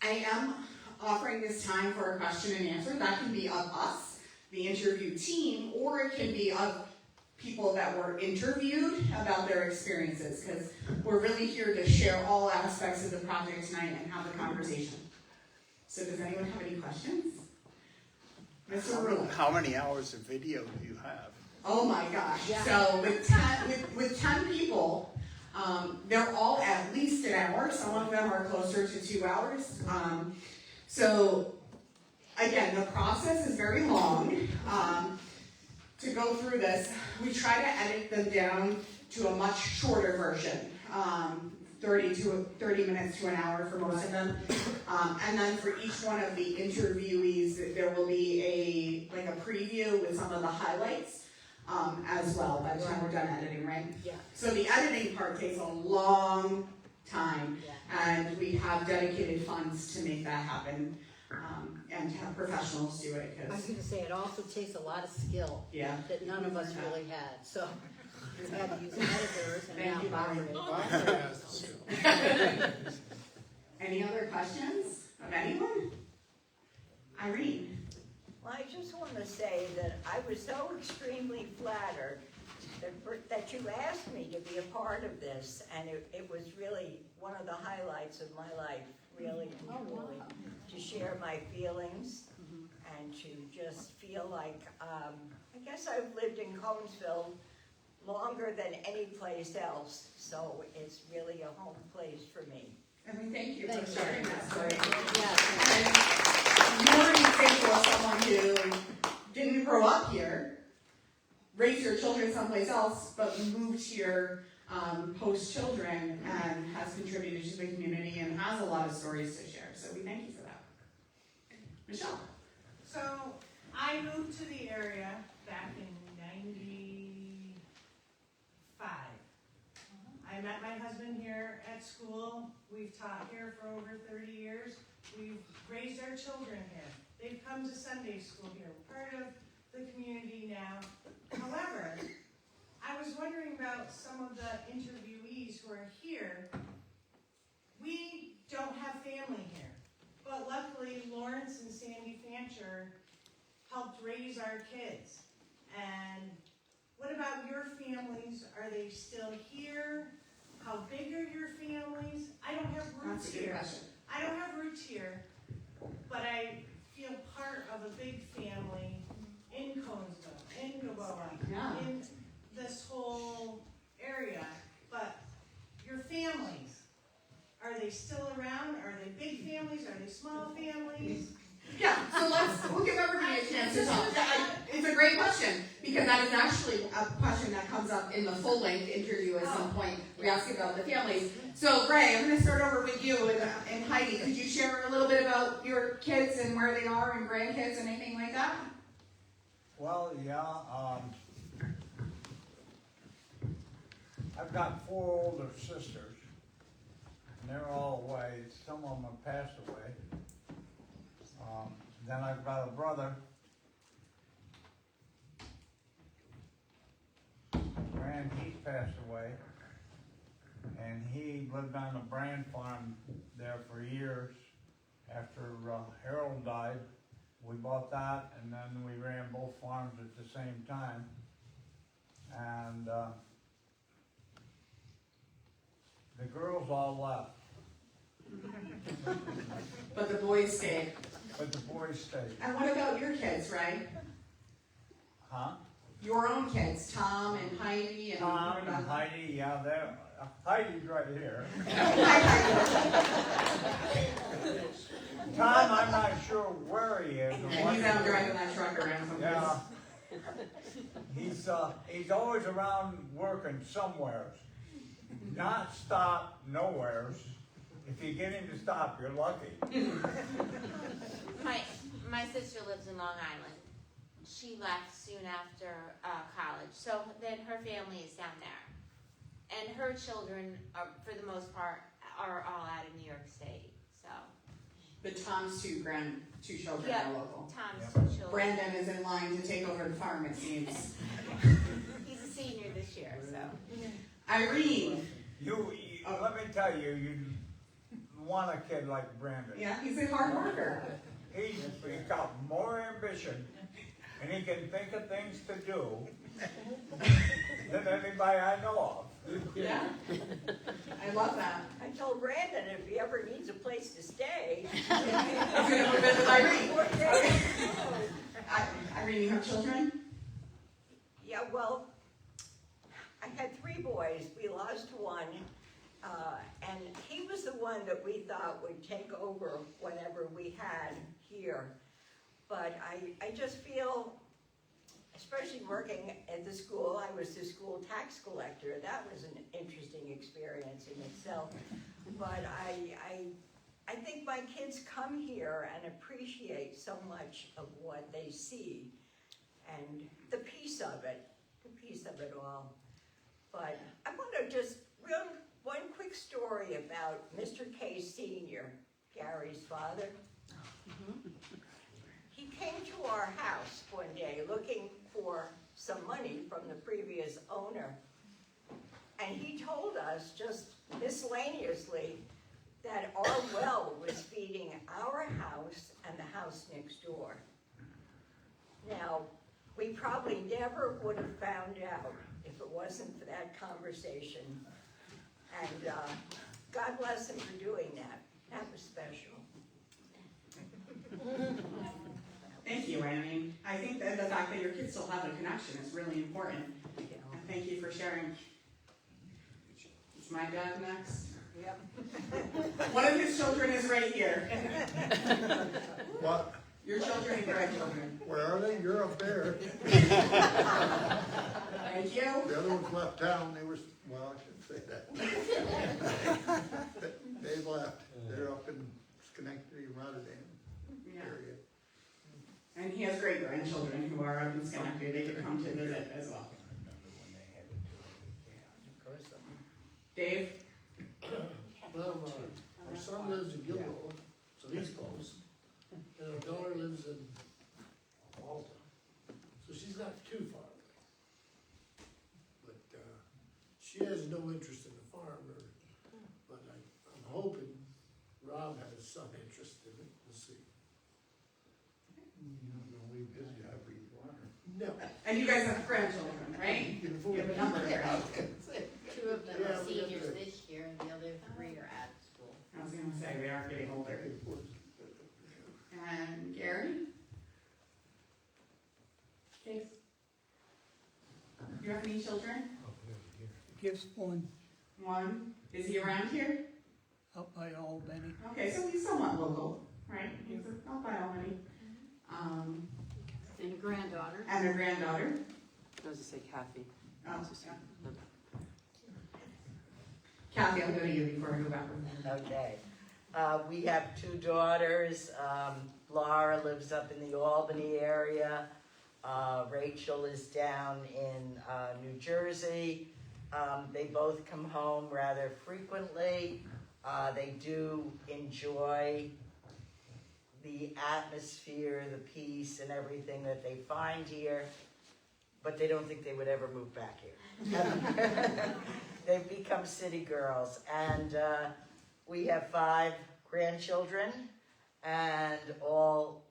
I am offering this time for a question and answer. That can be of us, the interview team, or it can be of people that were interviewed about their experiences, because we're really here to share all aspects of the project tonight and have a conversation. So does anyone have any questions? Mr. Rula. How many hours of video do you have? Oh my gosh. So with 10 people, they're all at least an hour. Some of them are closer to 2 hours. So again, the process is very long. To go through this, we try to edit them down to a much shorter version, 30 minutes to an hour for most of them. And then for each one of the interviewees, there will be a preview with some of the highlights as well by the time we're done editing, right? Yeah. So the editing part takes a long time, and we have dedicated funds to make that happen. And have professionals do it. I was going to say, it also takes a lot of skill that none of us really had. So we had to use editors and now moderators. Any other questions of anyone? Irene. Well, I just want to say that I was so extremely flattered that you asked me to be a part of this, and it was really one of the highlights of my life, really and truly, to share my feelings and to just feel like, I guess I've lived in Conesville longer than any place else, so it's really a home place for me. And we thank you for sharing that story. Yeah. And you're an example of someone who didn't grow up here, raised your children someplace else, but moved here post-children and has contributed to the community and has a lot of stories to share. So we thank you for that. Michelle. So I moved to the area back in '95. I met my husband here at school. We've taught here for over 30 years. We've raised our children here. They've come to Sunday school here. We're part of the community now. However, I was wondering about some of the interviewees who are here. We don't have family here, but luckily Lawrence and Sandy Fancher helped raise our kids. And what about your families? Are they still here? How big are your families? I don't have roots here. I don't have roots here, but I feel part of a big family in Conesville, in Gavoa, in this whole area. But your families, are they still around? Are they big families? Are they small families? Yeah, so we'll give everybody a chance to talk. It's a great question. because that is actually a question that comes up in the full-length interview at some point. We ask about the families. So, Ray, I'm going to start over with you and Heidi. Could you share a little bit about your kids and where they are and grandkids and anything like that? Well, yeah, I've got 4 older sisters, and they're all away. Some of them have passed away. Then I've got a brother. And he passed away, and he lived on the Brand farm there for years. After Harold died, we bought that, and then we ran both farms at the same time. And the girls all left. But the boys stayed. But the boys stayed. And what about your kids, Ray? Huh? Your own kids, Tom and Heidi and Tom and Heidi, yeah, they're, Heidi's right here. Tom, I'm not sure where he is. And he's out driving that truck around someplace. Yeah. He's always around working somewheres. Not stop nowheres. If you get him to stop, you're lucky. My sister lives in Long Island. She left soon after college, so then her family is down there, and her children, are, for the most part, are all out of New York State. So. But Tom's two children Yeah, are local. Tom's 2 children. Brandon is in line to take over the farm, it seems. He's a senior this year, so. Irene. Let me tell you, you want a kid like Brandon. Yeah, he's a hard worker. He's got more ambition, and he can think of things to do than anybody I know of. Yeah, I love that. I told Brandon if he ever needs a place to stay, he's gonna move in with Irene. Irene, you have children? Yeah, well, I had 3 boys. We lost one, and he was the one that we thought would take over whatever we had here. But I just feel, especially working at the school, I was the school tax collector. That was an interesting experience in itself. But I think my kids come here and appreciate so much of what they see and the piece of it all. But I want to just one quick story about Mr. K Sr., Gary's father. He came to our house one day looking for some money from the previous owner. And he told us just miscellaneously that our well was feeding our house and the house next door. Now, we probably never would have found out if it wasn't for that conversation. And God bless him for doing that. That was special. Thank you, Irene. I think that the fact that your kids still have a connection is really important. And thank you for sharing. Is my dad next? Yep. One of his children is right here. What? Your children and grandchildren. Where are they? You're up there. Thank you. The other ones left town. They were, well, I shouldn't say that. They've left. They're up in Schenectady, Rotterdam area. And he has great grandchildren who are up in Schenectady. They could come to visit as well. Dave? Well, our son lives in Gilmore, so he's close. And our daughter lives in Malta, so she's not too far away. But she has no interest in the farm, but I'm hoping Rob has some interest in it. We'll see. We busy every water. No. And you guys have grandchildren, right? You have a number of grandchildren. 2 of them are seniors this year, and the other 3 are at school. I was going to say, we are getting older. And Gary? Case? You have any children? Just one. One? Is he around here? Up by Albany. Okay, so he's somewhat local, right? He's up by Albany. And a granddaughter. And a granddaughter. Does it say Kathy? Oh, yeah. Kathy, I'll go to you before I go back. Okay. We have two daughters. Laura lives up in the Albany area. Rachel is down in New Jersey. They both come home rather frequently. They do enjoy the atmosphere, the peace, and everything that they find here, but they don't think they would ever move back here. They've become city girls, and we have 5 grandchildren, and all,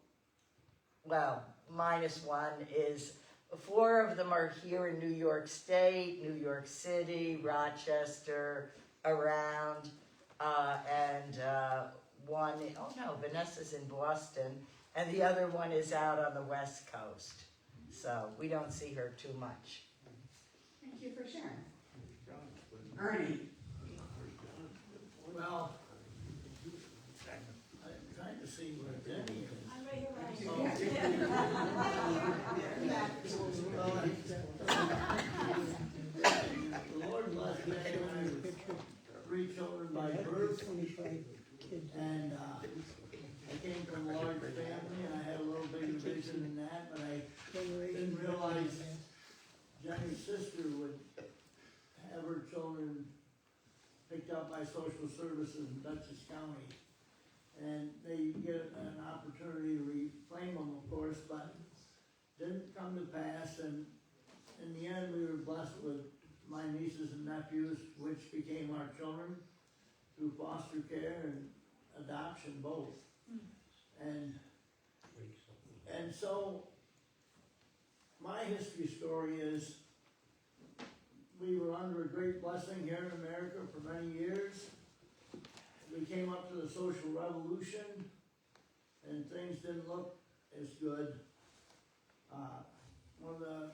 well, minus 1 is, 4 of them are here in New York State, New York City, Rochester, around, and one, oh no, Vanessa's in Boston, and the other one is out on the West Coast. So we don't see her too much. Thank you for sharing. Ernie. Well, I'm trying to see where Denny is. I'm right here. The Lord blessed me with 3 children by birth, and I came from a large family, and I had a little bigger vision than that, but I didn't realize Jenny's sister would have her children picked up by social services in Dutchess County. And they get an opportunity to reclaim them, of course, but didn't come to pass. And in the end, we were blessed with my nieces and nephews, which became our children through foster care and adoption both. And so my history story is we were under a great blessing here in America for many years. We came up to the social revolution and things didn't look as good. One of the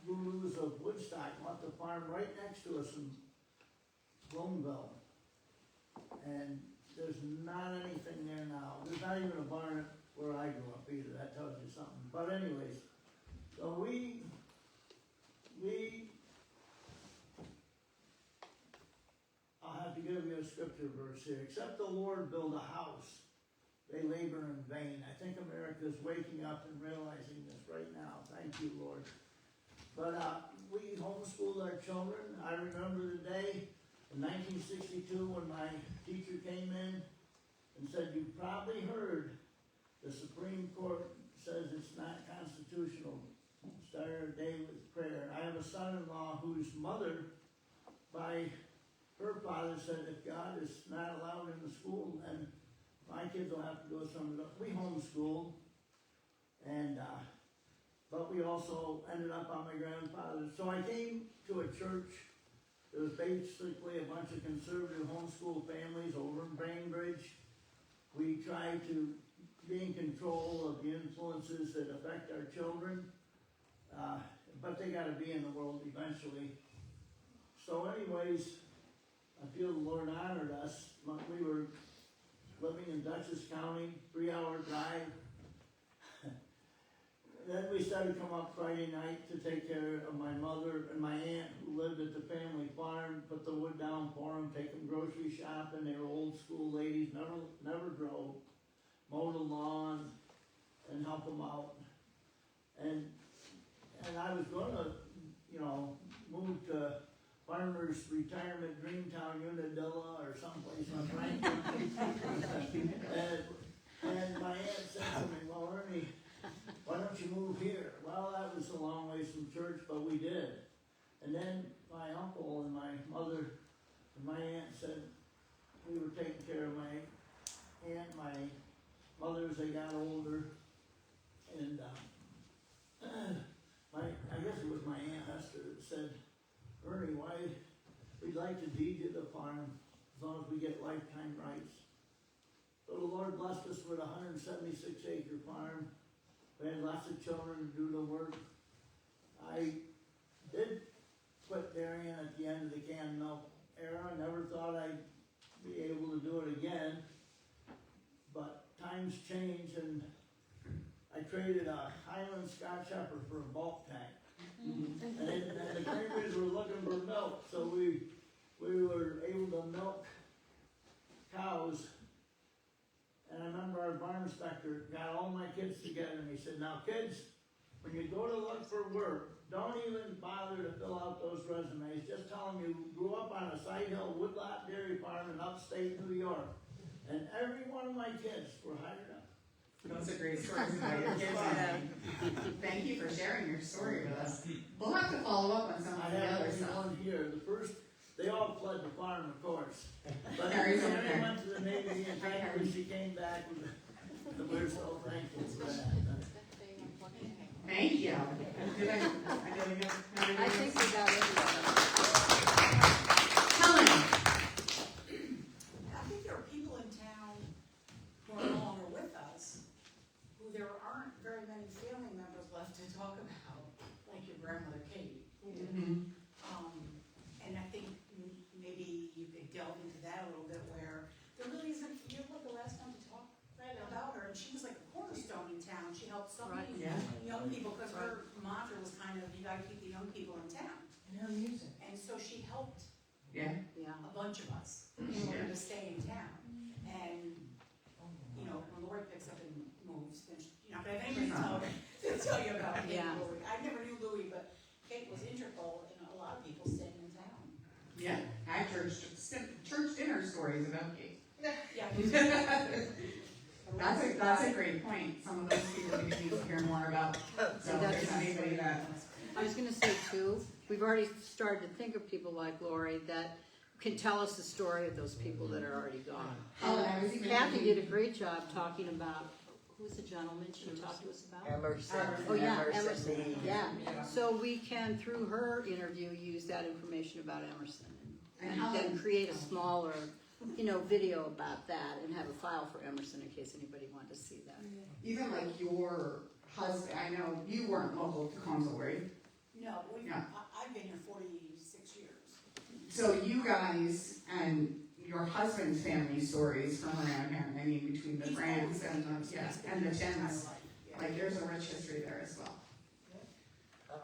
gurus of Woodstock bought the farm right next to us in Bloomville. And there's not anything there now. There's not even a barn where I grew up either. That tells you something. But anyways, so I'll have to give you a scripture verse here. Except the Lord build a house, they labor in vain. I think America is waking up and realizing this right now. Thank you, Lord. But we homeschooled our children. I remember the day in 1962 when my teacher came in and said, "You've probably heard the Supreme Court says it's not constitutional. Start our day with prayer." I have a son-in-law whose mother, by her father, said, "If God is not allowed in the school, then my kids will have to go somewhere else." We homeschooled, and but we also ended up on my grandfather's. So I came to a church. It was basically a bunch of conservative homeschool families over in Bainbridge. We tried to be in control of the influences that affect our children, but they got to be in the world eventually. So anyways, I feel the Lord honored us. We were living in Dutchess County, 3-hour drive. Then we started to come up Friday night to take care of my mother and my aunt who lived at the family farm, put the wood down for them, take them grocery shopping. They were old school ladies, never drove, mow the lawn and help them out. And I was going to, move to Farmers Retirement Dreamtown, Unadilla, or someplace on Franklin. and my aunt said to me, "Well, Ernie, why don't you move here?" Well, that was a long ways from church, but we did. And then my uncle and my mother and my aunt said we were taking care of my aunt, my mother as they got older. And I guess it was my Aunt Esther that said, "Ernie, why we'd like to deed you the farm as long as we get lifetime rights." So the Lord blessed us with a 176-acre farm. We had lots of children to do the work. I did quit dairying at the end of the canned milk era. I never thought I'd be able to do it again. But times change, and I traded a Highland Scotch Heifer for a bulk tank. And the cranberries were looking for milk, so we were able to milk cows. And I remember our barn inspector got all my kids together and he said, now kids, when you go to look for work, don't even bother to fill out those resumes. Just tell them you grew up on a side hill woodlot dairy farm in upstate New York. And every one of my kids were hired up. Those are great stories about your kids. Thank you for sharing your story with us. We'll have to follow up on some I of the have other only stuff. one here. The first, they all fled the farm, of course. But Harry's over then there. they went to the Navy and thankfully she came back with we're so thankful for that. Thank you. I think we got everyone. Helen. I think there are people in town who are no longer with us, who there aren't very many family members left to talk about, like your grandmother Kate. And I think maybe you could delve into that a little bit, where there really isn't, you know, the last time we talked about her, and she was like a cornerstone in town. She helped so many young people, because her mantra was kind of, you gotta keep the young people in town. And her music. And so she helped Yeah. a bunch of us in order to stay in town. And, you know, when Lori picks up and moves, then you're not gonna have anybody to tell you about Kate and Louie. I never knew Louie, but Kate was integral in a lot of people staying in town. Yeah, I had church dinner stories about Kate. Yeah. That's a great point. Some of those people we need to hear more about. So if there's anybody that. I was gonna say too, we've already started to think of people like Lori that can tell us the story of those people that are already gone. Kathy did a great job talking about, who's the gentleman she talked to us about? Emerson. Oh, yeah, Emerson. Emerson, yeah. So we can, through her interview, use that information about Emerson. And then create a smaller, video about that and have a file for Emerson in case anybody wanted to see that. Even like your husband, I know you weren't local to Conesville, were you? No, Yeah. I've been here 46 years. So you guys and your husband's family stories from around here, I mean, between the Grants and the Tims, like there's a rich history there as well.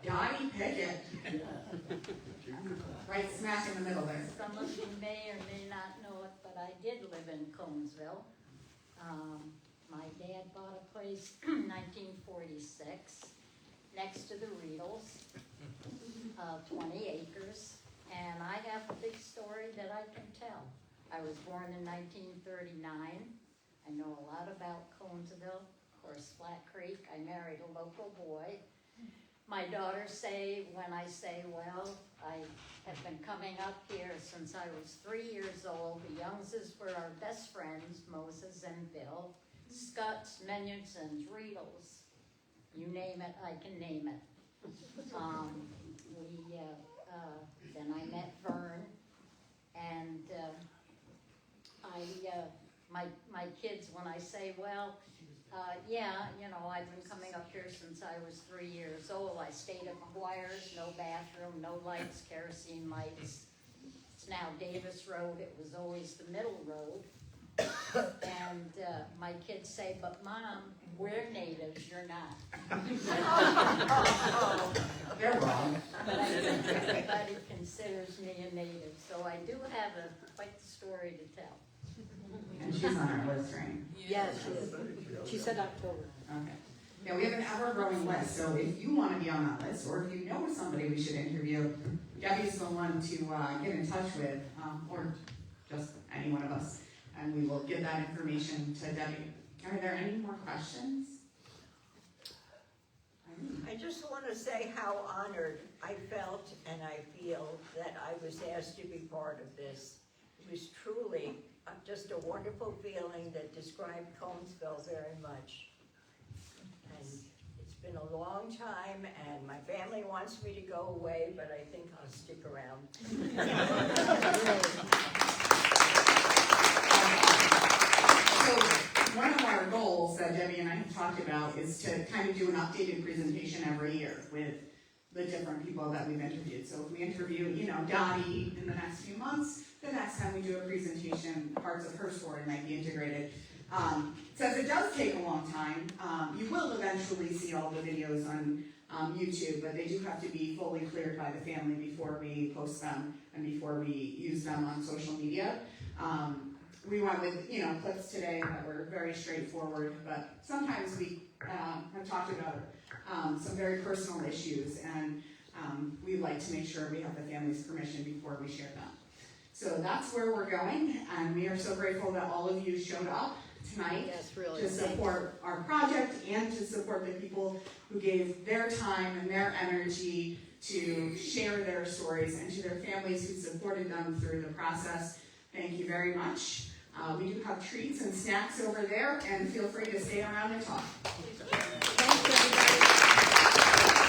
Dottie Pickett. Right smack in the middle there. Some of you may or may not know it, but I did live in Conesville. My dad bought a place in 1946 next to the Riedels, 20 acres. And I have a big story that I can tell. I was born in 1939. I know a lot about Conesville, of course, Flat Creek. I married a local boy. My daughters say, when I say, well, I have been coming up here since I was 3 years old. The Youngses were our best friends, Moses and Bill. Scutts, Menudsons, Riedels, you name it, I can name it. Then I met Vern, and my kids, when I say, well, I've been coming up here since I was 3 years old. I stayed at McGuire's, no bathroom, no lights, kerosene lights. It's now Davis Road. It was always the middle road. And my kids say, but Mom, we're natives, you're not. They're wrong. But I think everybody considers me a native, so I do have quite the story to tell. And she's on our list, right? Yes, she is. She said October. Okay. Yeah, we have an ever-growing list, so if you want to be on that list, or if you know somebody we should interview, Debbie's the one to get in touch with, or just any one of us, and we will give that information to Debbie. Are there any more questions? I just want to say how honored I felt and I feel that I was asked to be part of this. It was truly just a wonderful feeling that described Conesville very much. And it's been a long time, and my family wants me to go away, but I think I'll stick around. So one of our goals that Debbie and I have talked about is to kind of do an updated presentation every year with the different people that we've interviewed. So if we interview, Dottie in the next few months, the next time we do a presentation, parts of her story might be integrated. Since it does take a long time, you will eventually see all the videos on YouTube, but they do have to be fully cleared by the family before we post them and before we use them on social media. We went with, clips today that were very straightforward, but sometimes we have talked about some very personal issues, and we like to make sure we have the family's permission before we share them. So that's where we're going, and we are so grateful that all of you showed up tonight Yes, really. to support our project and to support the people who gave their time and their energy to share their stories, and to their families who supported them through the process. Thank you very much. We do have treats and snacks over there, and feel free to stay around and talk. Thanks, everybody.